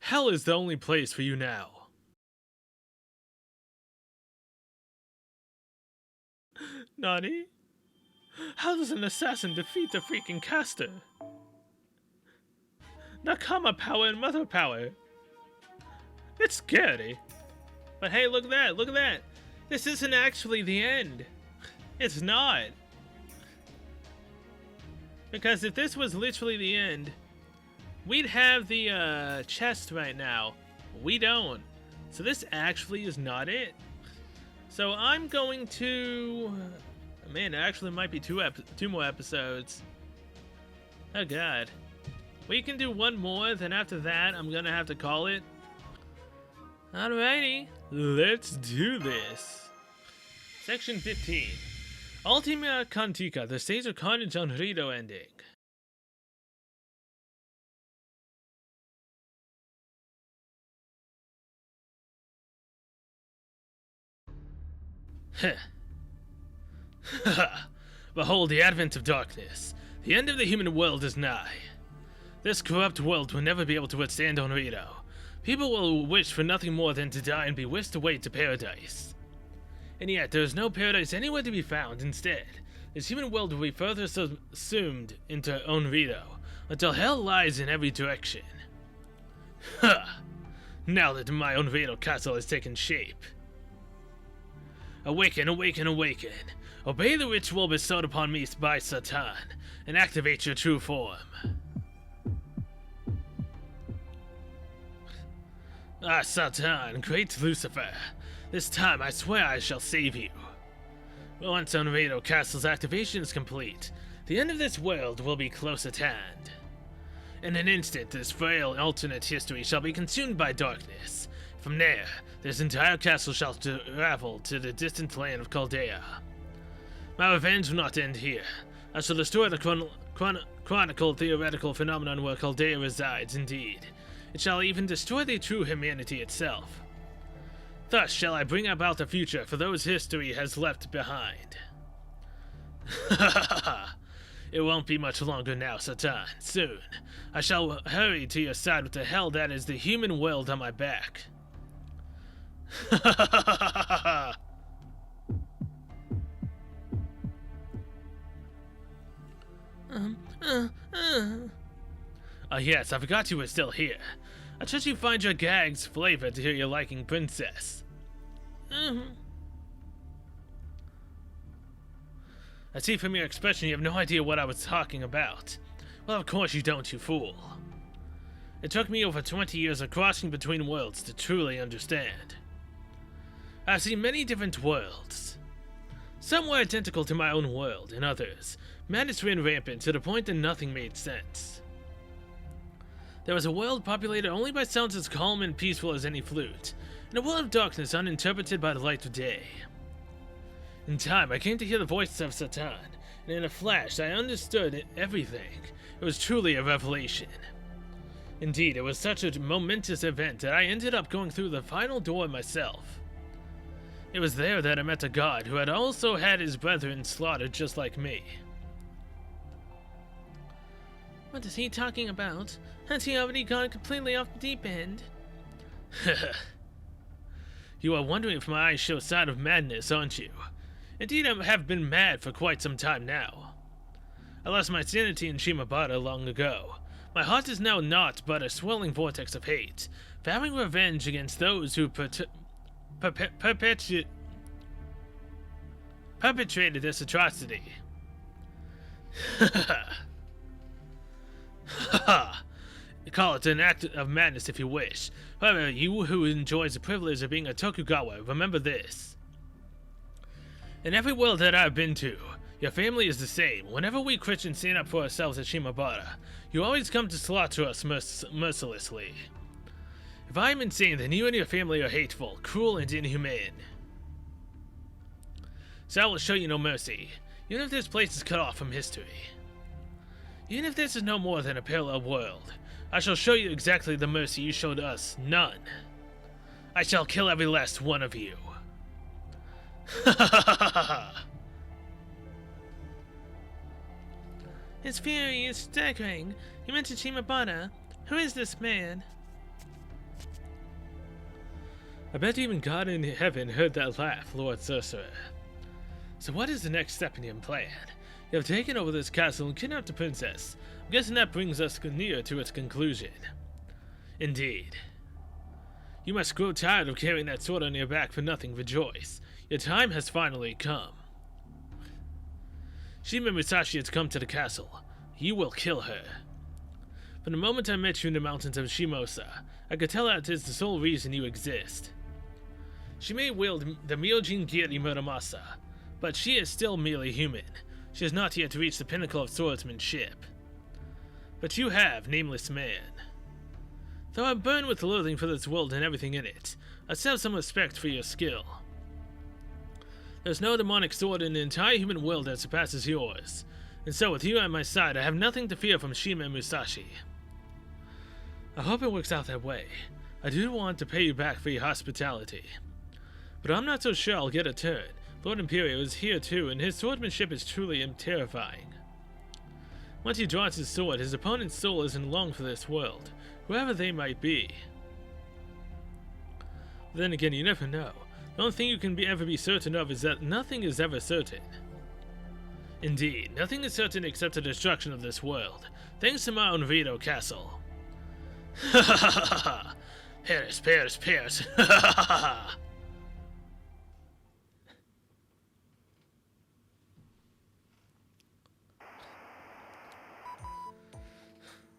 Hell is the only place for you now. Nani? How does an assassin defeat a freaking caster? Nakama power and mother power. It's scary. But hey, look at that, look at that. This isn't actually the end. It's not. Because if this was literally the end, we'd have the chest right now. We don't. So this actually is not it. So I'm going to... Man, it actually might be two more episodes. Oh god. We can do one more, then after that I'm gonna have to call it. Alrighty, let's do this. Section 15. Ultima Cantica, the stage of Carnage Onriedo ending. Behold the advent of darkness. The end of the human world is nigh. This corrupt world will never be able to withstand Onriedo. People will wish for nothing more than to die and be whisked away to paradise. And yet, there is no paradise anywhere to be found. Instead, this human world will be further subsumed into Onriedo, until hell lies in every direction. Ha! Now that my Onriedo castle has taken shape. Awaken, awaken, awaken. Obey the ritual bestowed upon me by Satan, and activate your true form. Ah, Satan, great Lucifer. This time I swear I shall save you. Once Onriedo Castle's activation is complete, the end of this world will be close at hand. In an instant, this frail alternate history shall be consumed by darkness. From there, this entire castle shall travel to the distant land of Chaldea. My revenge will not end here. I shall destroy the chronicle theoretical phenomenon where Chaldea resides, indeed. It shall even destroy the true humanity itself. Thus shall I bring about a future for those history has left behind. It won't be much longer now, Satan. Soon, I shall hurry to your side with the hell that is the human world on my back. Yes, I forgot you were still here. I trust you find your gags flavor to your liking, princess. I see from your expression you have no idea what I was talking about. Well, of course you don't, you fool. It took me over 20 years of crossing between worlds to truly understand. I've seen many different worlds. Some were identical to my own world, and others, madness ran rampant to the point that nothing made sense. There was a world populated only by sounds as calm and peaceful as any flute, and a world of darkness uninterpreted by the light of day. In time, I came to hear the voice of Satan, and in a flash, I understood everything. It was truly a revelation. Indeed, it was such a momentous event that I ended up going through the final door myself. It was there that I met a god who had also had his brethren slaughtered just like me. What is he talking about? Has he already gone completely off the deep end? You are wondering if my eyes show sign of madness, aren't you? Indeed, I have been mad for quite some time now. I lost my sanity in Shimabara long ago. My heart is now naught but a swelling vortex of hate, vowing revenge against those who perpetrated this atrocity. Call it an act of madness if you wish. However, you who enjoys the privilege of being a Tokugawa, remember this. In every world that I've been to, your family is the same. Whenever we Christians stand up for ourselves at Shimabara, you always come to slaughter us mercilessly. If I am insane, then you and your family are hateful, cruel, and inhumane. So I will show you no mercy, even if this place is cut off from history. Even if this is no more than a parallel world, I shall show you exactly the mercy you showed us, none. I shall kill every last one of you. His fury is staggering. You mentioned Shimabara. Who is this man? I bet even God in heaven heard that laugh, Lord Sorcerer. So what is the next step in your plan? You have taken over this castle and kidnapped the princess. I'm guessing that brings us near to its conclusion. Indeed. You must grow tired of carrying that sword on your back for nothing, rejoice. Your time has finally come. Shima Musashi has come to the castle. You will kill her. From the moment I met you in the mountains of Shimosa, I could tell that is the sole reason you exist. She may wield the Myojin Giri Muramasa, but she is still merely human. She has not yet reached the pinnacle of swordsmanship. But you have, nameless man. Though I burn with loathing for this world and everything in it, I still have some respect for your skill. There's no demonic sword in the entire human world that surpasses yours, and so with you at my side, I have nothing to fear from Shima Musashi. I hope it works out that way. I do want to pay you back for your hospitality. But I'm not so sure I'll get a turn. Lord Imperio is here too, and his swordsmanship is truly terrifying. Once he draws his sword, his opponent's soul isn't long for this world, whoever they might be. But then again, you never know. The only thing you can ever be certain of is that nothing is ever certain. Indeed, nothing is certain except the destruction of this world, thanks to my Onriedo castle. Ha ha ha ha ha! Paris, Paris, Paris! Ha ha ha ha!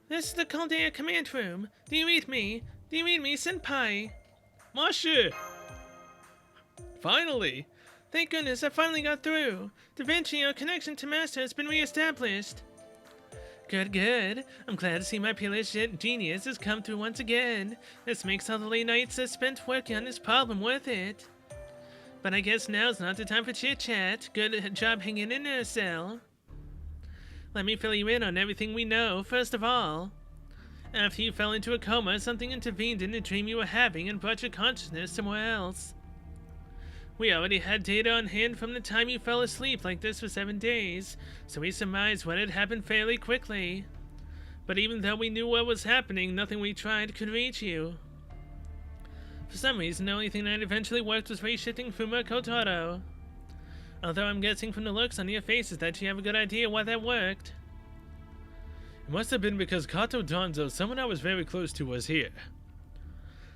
This is the Caldea command room. Do you read me? Do you read me, senpai? Monsieur! Finally! Thank goodness I finally got through. Da Vinci, your connection to Master has been reestablished. Good, good. I'm glad to see my peerless genius has come through once again. This makes all the late nights I spent working on this problem worth it. But I guess now's not the time for chit-chat. Good job hanging in there, Cell. Let me fill you in on everything we know, first of all. After you fell into a coma, something intervened in the dream you were having and brought your consciousness somewhere else. We already had data on hand from the time you fell asleep like this for 7 days, so we surmised what had happened fairly quickly. But even though we knew what was happening, nothing we tried could reach you. For some reason, the only thing that eventually worked was reshifting Fuma Kotaro. Although I'm guessing from the looks on your faces that you have a good idea why that worked. It must have been because Kato Donzo, someone I was very close to, was here.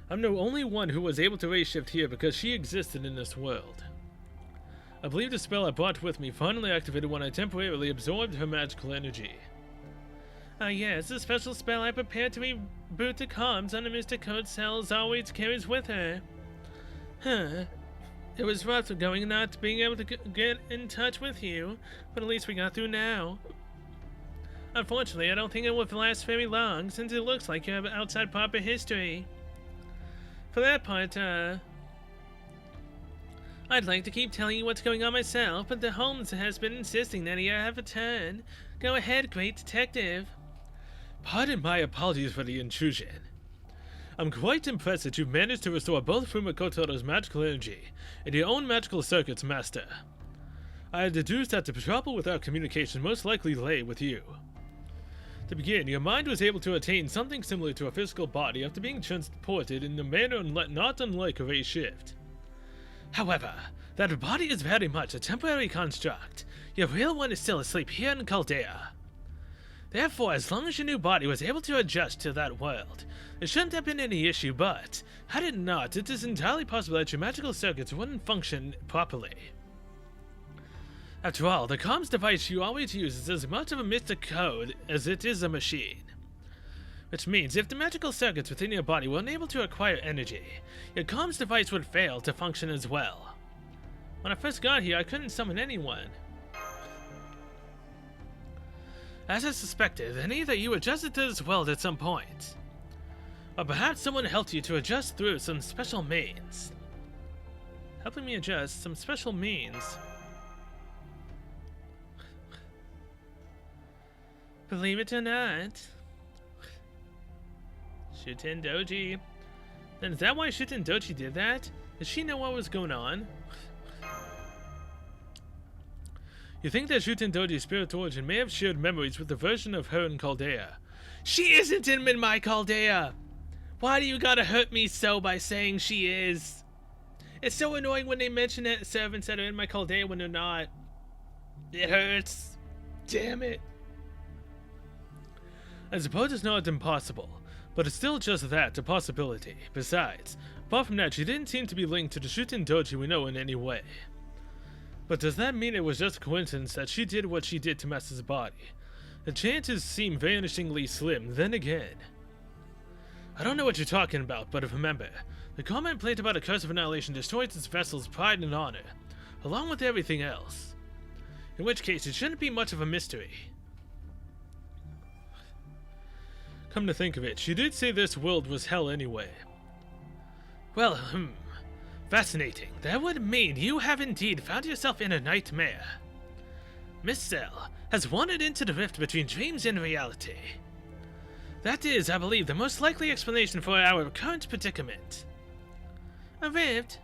I'm the only one who was able to reshift here because she existed in this world. I believe the spell I brought with me finally activated when I temporarily absorbed her magical energy. Ah yes, a special spell I prepared to reboot the comms on the Mr. Code cells always carries with her. Huh. It was rough going not being able to get in touch with you, but at least we got through now. Unfortunately, I don't think it will last very long, since it looks like you have outside proper history. For that part, I'd like to keep telling you what's going on myself, but the Holmes has been insisting that he have a turn. Go ahead, great detective. Pardon my apologies for the intrusion. I'm quite impressed that you've managed to restore both Fuma Kotoro's magical energy and your own magical circuits, Master. I had deduced that the trouble with our communication most likely lay with you. To begin, your mind was able to attain something similar to a physical body after being transported in a manner not unlike a ray shift. However, that body is very much a temporary construct. Your real one is still asleep here in Caldea. Therefore, as long as your new body was able to adjust to that world, it shouldn't have been any issue, but had it not, it is entirely possible that your magical circuits wouldn't function properly. After all, the comms device you always use is as much of a mystic code as it is a machine. Which means if the magical circuits within your body were unable to acquire energy, your comms device would fail to function as well. When I first got here, I couldn't summon anyone. As I suspected, then either you adjusted to this world at some point, or perhaps someone helped you to adjust through some special means. Helping me adjust some special means. Believe it or not. Shuten Doji. Then is that why Shuten Doji did that? Did she know what was going on? You think that Shuten Doji's spirit origin may have shared memories with the version of her in Caldea. She isn't in my Caldea! Why do you gotta hurt me so by saying she is? It's so annoying when they mention that servants that are in my Caldea when they're not. It hurts. Damn it. I suppose it's not impossible, but it's still just that, a possibility. Besides, apart from that, she didn't seem to be linked to the Shuten Doji we know in any way. But does that mean it was just a coincidence that she did what she did to Master's body? The chances seem vanishingly slim, then again. I don't know what you're talking about, but remember, the comment plate about a curse of annihilation destroys its vessel's pride and honor, along with everything else. In which case, it shouldn't be much of a mystery. Come to think of it, she did say this world was hell anyway. Well, fascinating. That would mean you have indeed found yourself in a nightmare. Miss Cell has wandered into the rift between dreams and reality. That is, I believe, the most likely explanation for our current predicament. A rift?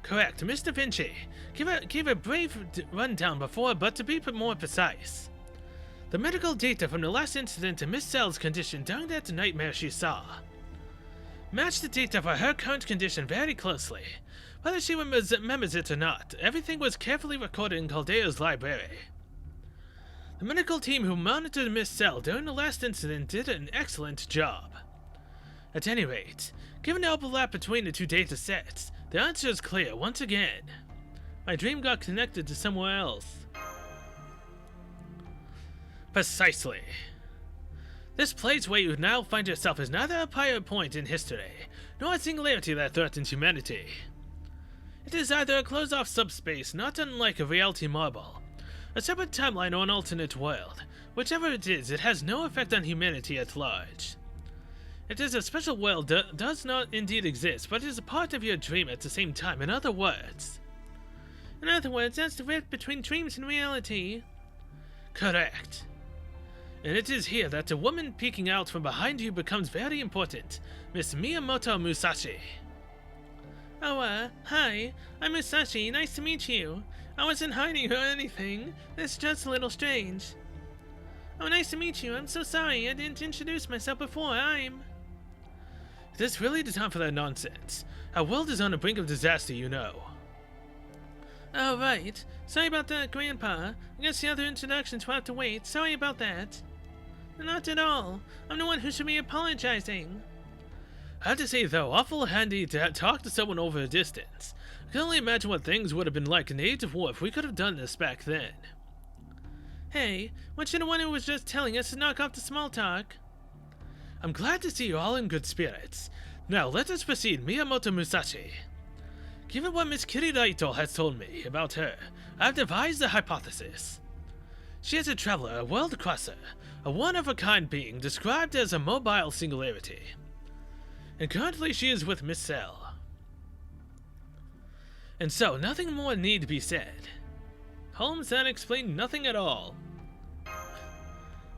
Correct, Mr. Vinci. Give a brave rundown before, but to be more precise. The medical data from the last incident in Miss Cell's condition during that nightmare she saw. Match the data for her current condition very closely. Whether she remembers it or not, everything was carefully recorded in Caldea's library. The medical team who monitored Miss Cell during the last incident did an excellent job. At any rate, given the overlap between the two data sets, the answer is clear once again. My dream got connected to somewhere else. Precisely. This place where you now find yourself is neither a prior point in history, nor a singularity that threatens humanity. It is either a closed-off subspace not unlike a reality marble, a separate timeline or an alternate world. Whichever it is, it has no effect on humanity at large. It is a special world that does not indeed exist, but is a part of your dream at the same time, in other words. In other words, that's the rift between dreams and reality. Correct. And it is here that the woman peeking out from behind you becomes very important, Miss Miyamoto Musashi. Oh, hi, I'm Musashi, nice to meet you. I wasn't hiding or anything, it's just a little strange. Oh, nice to meet you, I'm so sorry I didn't introduce myself before, It this really the time for that nonsense. Our world is on the brink of disaster, you know. Oh, right. Sorry about that, Grandpa. I guess the other introductions will have to wait. Sorry about that. Not at all. I'm the one who should be apologizing. I have to say, though, awful handy to talk to someone over a distance. I can only imagine what things would have been like in the Age of War if we could have done this back then. Hey, weren't you the one who was just telling us to knock off the small talk? I'm glad to see you all in good spirits. Now, let us proceed, Miyamoto Musashi. Given what Miss Kiriraito has told me about her, I've devised a hypothesis. She is a traveler, a world crosser, a one-of-a-kind being described as a mobile singularity. And currently she is with Miss Cell. And so, nothing more need be said. Holmes then explained nothing at all.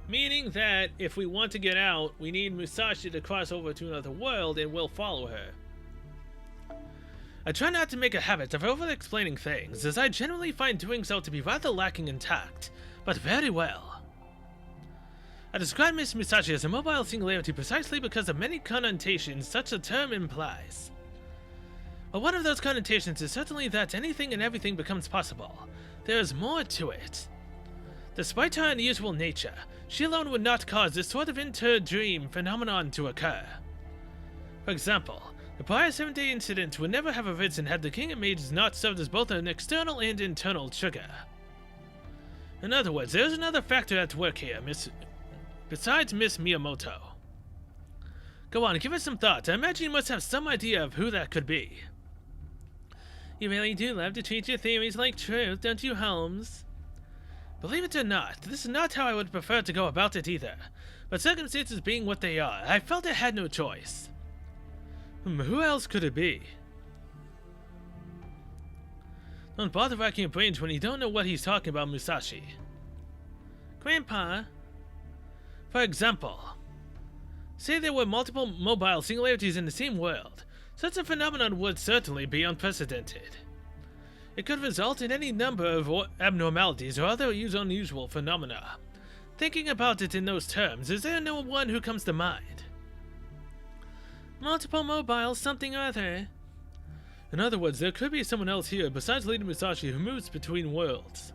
Meaning that if we want to get out, we need Musashi to cross over to another world and we'll follow her. I try not to make a habit of over-explaining things, as I generally find doing so to be rather lacking in tact, but very well. I describe Miss Musashi as a mobile singularity precisely because of many connotations such a term implies. But one of those connotations is certainly that anything and everything becomes possible. There is more to it. Despite her unusual nature, she alone would not cause this sort of inter-dream phenomenon to occur. For example, the prior 7-day incident would never have arisen had the King of Mages not served as both an external and internal trigger. In other words, there is another factor at work here, besides Miss Miyamoto. Go on, give us some thought. I imagine you must have some idea of who that could be. You really do love to treat your theories like truth, don't you, Holmes? Believe it or not, this is not how I would prefer to go about it either. But circumstances being what they are, I felt I had no choice. Who else could it be? Don't bother racking your brains when you don't know what he's talking about, Musashi. Grandpa? For example, say there were multiple mobile singularities in the same world. Such a phenomenon would certainly be unprecedented. It could result in any number of abnormalities or other unusual phenomena. Thinking about it in those terms, is there no one who comes to mind? Multiple mobile something or other. In other words, there could be someone else here besides Lady Musashi who moves between worlds.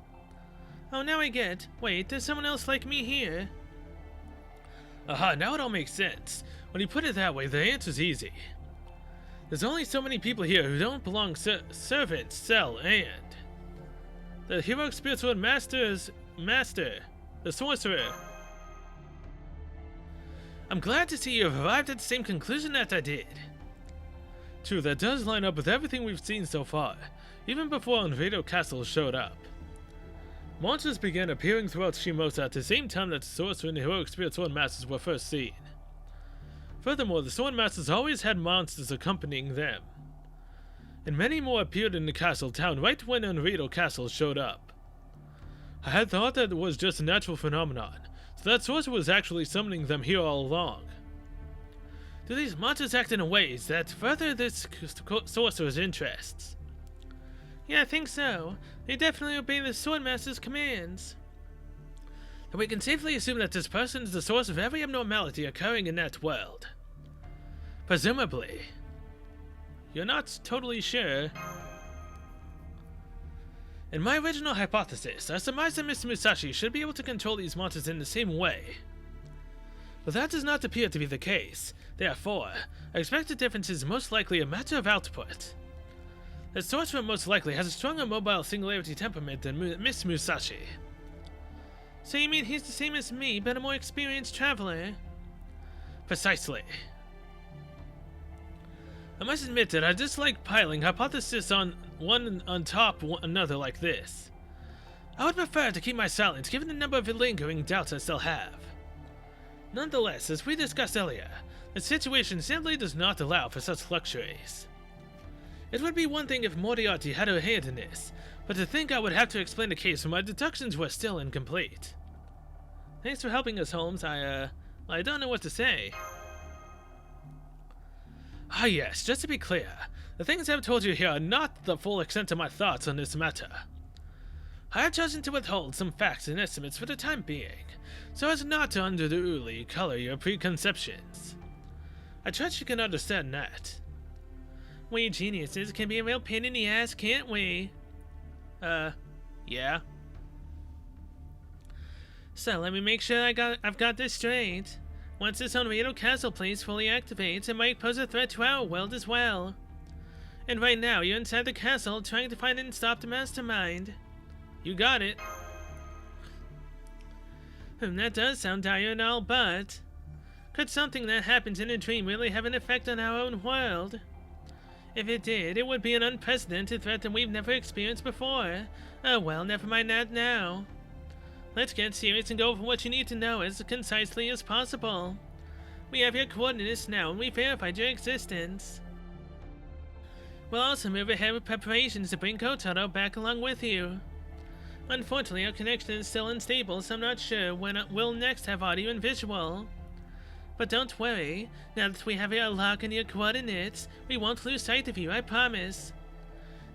Oh, now I get. Wait, there's someone else like me here. Aha, now it all makes sense. When you put it that way, the answer's easy. There's only so many people here who don't belong servant, cell, and the heroic spiritual master's master, the sorcerer. I'm glad to see you have arrived at the same conclusion that I did. True, that does line up with everything we've seen so far, even before Onriedo Castle showed up. Monsters began appearing throughout Shimosa at the same time that the sorcerer and the heroic spirit sword masters were first seen. Furthermore, the sword masters always had monsters accompanying them. And many more appeared in the castle town right when Onriedo Castle showed up. I had thought that it was just a natural phenomenon, so that sorcerer was actually summoning them here all along. Do these monsters act in ways that further this sorcerer's interests? Yeah, I think so. They definitely obey the swordmaster's commands. And we can safely assume that this person is the source of every abnormality occurring in that world. Presumably. You're not totally sure. In my original hypothesis, I surmised that Mr. Musashi should be able to control these monsters in the same way. But that does not appear to be the case. Therefore, I expect the difference is most likely a matter of output. The sorcerer most likely has a stronger mobile singularity temperament than Miss Musashi. So you mean he's the same as me, but a more experienced traveler? Precisely. I must admit that I dislike piling hypotheses on one on top of another like this. I would prefer to keep my silence given the number of lingering doubts I still have. Nonetheless, as we discussed earlier, the situation simply does not allow for such luxuries. It would be one thing if Moriarty had her hand in this, but to think I would have to explain the case when my deductions were still incomplete. Thanks for helping us, Holmes. I don't know what to say. Ah yes, just to be clear, the things I've told you here are not the full extent of my thoughts on this matter. I have chosen to withhold some facts and estimates for the time being, so as not to unduly color your preconceptions. I trust you can understand that. We geniuses can be a real pain in the ass, can't we? Yeah. So let me make sure I've got this straight. Once this Onriedo castle place fully activates, it might pose a threat to our world as well. And right now, you're inside the castle trying to find and stop the mastermind. You got it. That does sound dire and all, but could something that happens in a dream really have an effect on our own world? If it did, it would be an unprecedented threat that we've never experienced before. Oh well, never mind that now. Let's get serious and go over what you need to know as concisely as possible. We have your coordinates now, and we verified your existence. We'll also move ahead with preparations to bring Kotaro back along with you. Unfortunately, our connection is still unstable, so I'm not sure when we'll next have audio and visual. But don't worry, now that we have your lock and your coordinates, we won't lose sight of you, I promise.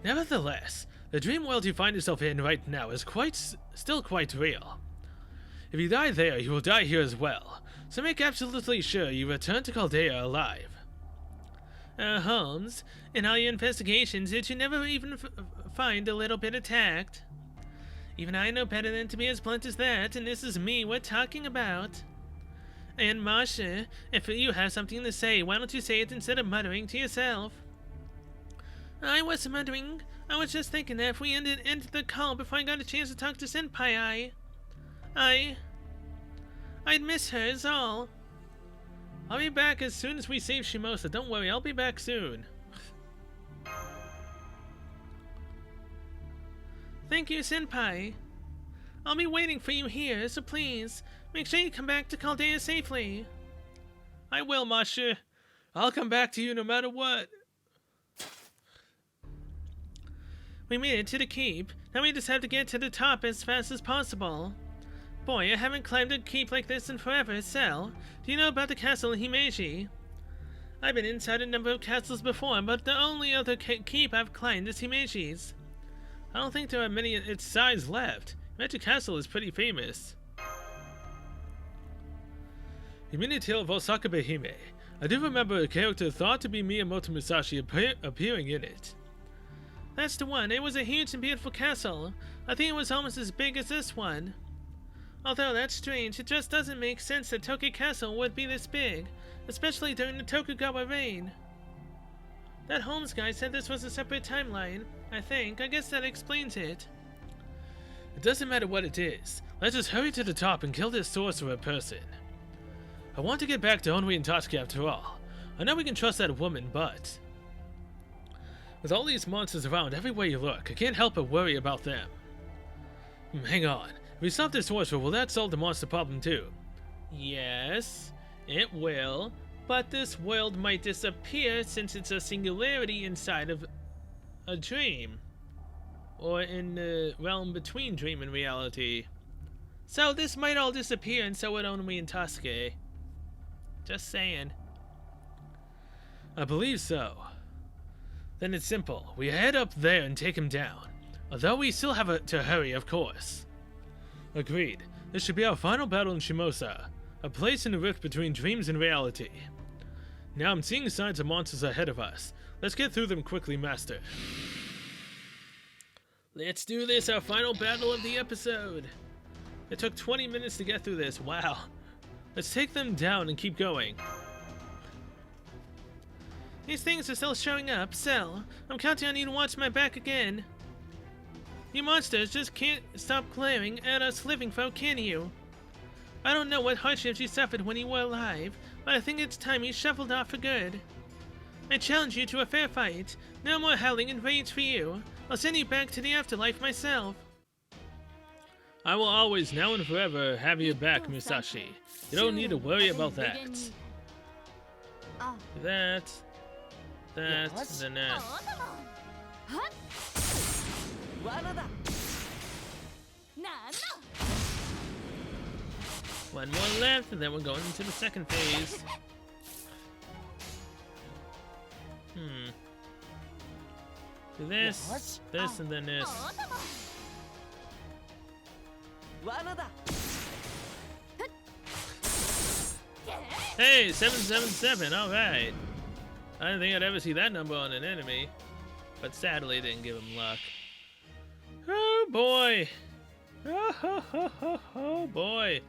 Nevertheless, the dream world you find yourself in right now is still quite real. If you die there, you will die here as well, so make absolutely sure you return to Caldea alive. Holmes, in all your investigations, did you never even find a little bit of tact? Even I know better than to be as blunt as that, and this is me we're talking about. And Masha, if you have something to say, why don't you say it instead of muttering to yourself? I wasn't muttering. I was just thinking that if we ended the call before I got a chance to talk to Senpai, I'd miss her is all. I'll be back as soon as we save Shimosa. Don't worry, I'll be back soon. Thank you, Senpai. I'll be waiting for you here, so please, make sure you come back to Caldea safely. I will, Masha. I'll come back to you no matter what. We made it to the keep. Now we just have to get to the top as fast as possible. Boy, I haven't climbed a keep like this in forever, Cell. Do you know about the castle in Himeji? I've been inside a number of castles before, but the only other keep I've climbed is Himeji's. I don't think there are many its size left. Himeji Castle is pretty famous. In Mini Tale of Osaka Hime, I do remember a character thought to be Miyamoto Musashi appearing in it. That's the one. It was a huge and beautiful castle. I think it was almost as big as this one. Although that's strange, it just doesn't make sense that Tokyo Castle would be this big, especially during the Tokugawa reign. That Holmes guy said this was a separate timeline, I think. I guess that explains it. It doesn't matter what it is. Let's just hurry to the top and kill this sorcerer person. I want to get back to Onriedo and Tatsuki after all. I know we can trust that woman, but with all these monsters around everywhere you look, I can't help but worry about them. Hang on. If we stop this sorcerer, will that solve the monster problem too? Yes, it will. But this world might disappear since it's a singularity inside of a dream. Or in the realm between dream and reality. So this might all disappear and so would Onriedo and Tatsuki. Just saying. I believe so. Then it's simple. We head up there and take him down. Although we still have to hurry, of course. Agreed. This should be our final battle in Shimosa. A place in the rift between dreams and reality. Now I'm seeing signs of monsters ahead of us. Let's get through them quickly, Master. Let's do this, our final battle of the episode. It took 20 minutes to get through this, wow. Let's take them down and keep going. These things are still showing up, Cell. I'm counting on you to watch my back again. You monsters just can't stop glaring at us living folk, can you? I don't know what hardships you suffered when you were alive, but I think it's time you shuffled off for good. I challenge you to a fair fight. No more howling and rage for you. I'll send you back to the afterlife myself. I will always, now and forever, have you back, Musashi. You don't need to worry about that. That, then that. One more left, and then we're going into the second phase. Do this, this, and then this. Hey, 777, alright. I didn't think I'd ever see that number on an enemy. But sadly, it didn't give him luck. Oh boy! Oh boy!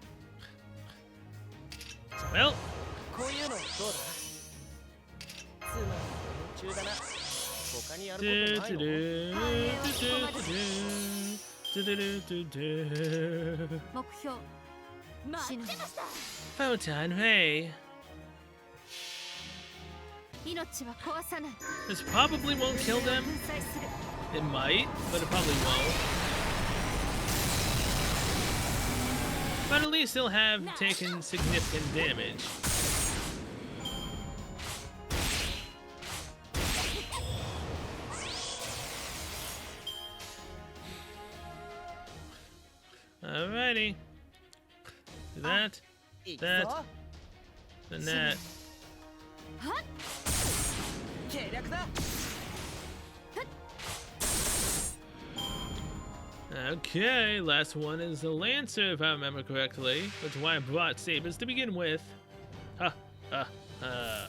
Well, こういうのどうだつまり夢中だな他にやることないの目標待ってました Photon ray. 命は壊さない This probably won't kill them. 粉砕する It might, but it probably won't. But at least they'll have taken significant damage. Alrighty. Do that, いく that, ぞ then that. はっ 計略だ Okay, last one is the Lancer, if I remember correctly. That's why I brought sabers to begin with. Ha, ha, ha.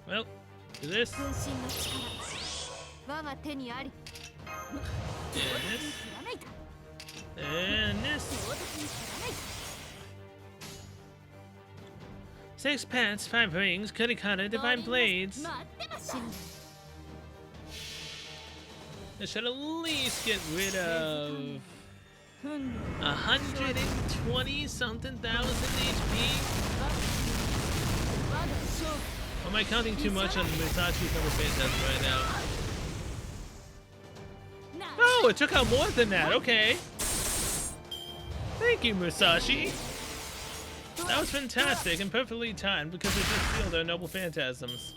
Well, do this, 分身の力我が手にあり and ひらめいた this, and this. 強敵にひらめいた Six pants, 5 rings, Kurikana, divine blades. 待ってました I should at least get rid of 憤怒 120 something thousand HP. 我が勝負 Or am I counting too much on Musashi's number phantasm right now? な Oh, it took out more than that. Okay. Thank you, Musashi. That was fantastic and perfectly timed because it just sealed our noble phantasms.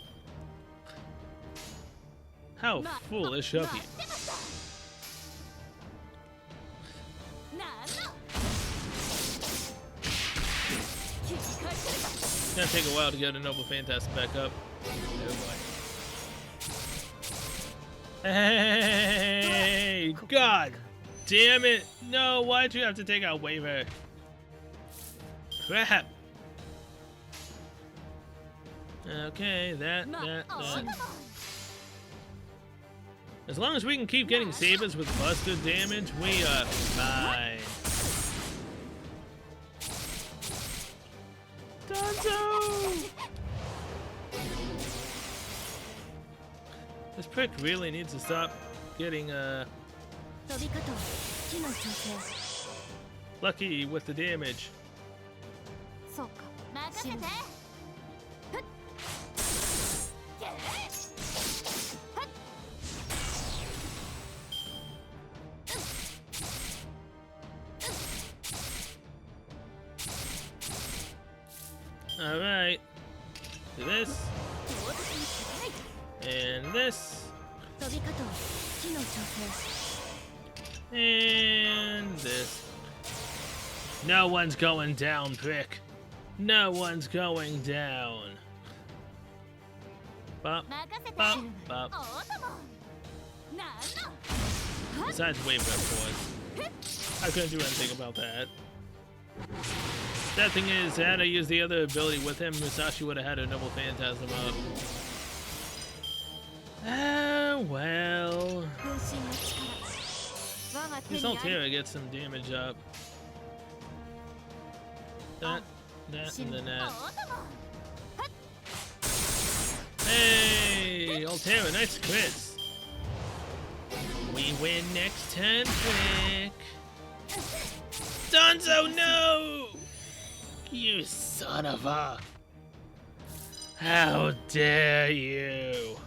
How foolish of you. なんだ切り返せるか It's gonna take a while to get a noble phantasm back up. Hey, God damn it. No, why'd you have to take out Waver? Crap. Okay, that. まあお供 As long as we can keep getting sabers with buster damage, we are fine. Danzo! This prick really needs to stop getting 飛び方は機能調整 lucky with the damage. そうか任せてふっゲーふっ Alright. Do this, 強敵にひらめいた and this, 飛び方は機能調整 and this. No one's going down, prick. No one's going down. Bop, 任せて bop, お bop. 供なんの Besides wave of course. I couldn't do anything about that. That thing is, had I used the other ability with him, Musashi would have had a noble phantasm up. Ah, well. 分身の力我が手 This にあり Altera gets some damage up. That, and then お that. 供 Hey, Altera, nice crits. We win next turn, quick. Donzo, no! You son of a... How dare you?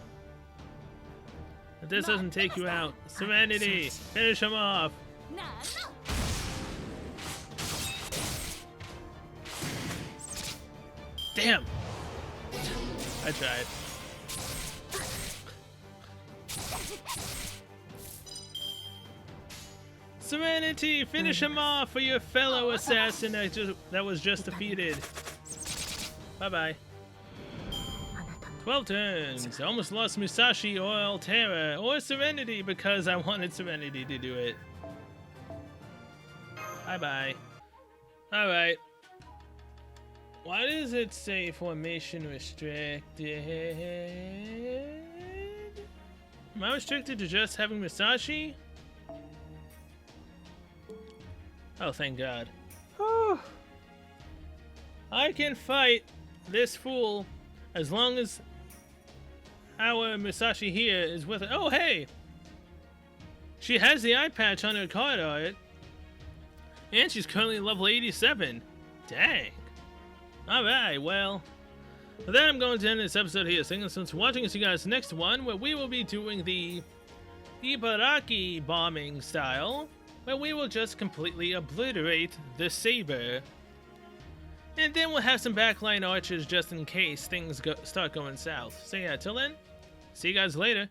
If this doesn't take you out, Serenity, finish him off. なんの Damn! I tried. Serenity, finish him off for your fellow assassin that was just defeated. Bye-bye. 12 turns. I almost lost Musashi or Altera or Serenity because I wanted Serenity to do it. Bye-bye. Alright. Why does it say formation restricted? Am I restricted to just having Musashi? Oh, thank God. Whew. I can fight this fool as long as our Musashi here is with it. Oh, hey! She has the eye patch on her card art. And she's currently level 87. Dang. Alright, well. With that, I'm going to end this episode here. Thank you so much for watching. I'll see you guys next one, where we will be doing the Ibaraki bombing style, where we will just completely obliterate the saber. And then we'll have some backline archers just in case things start going south. So yeah, till then, see you guys later.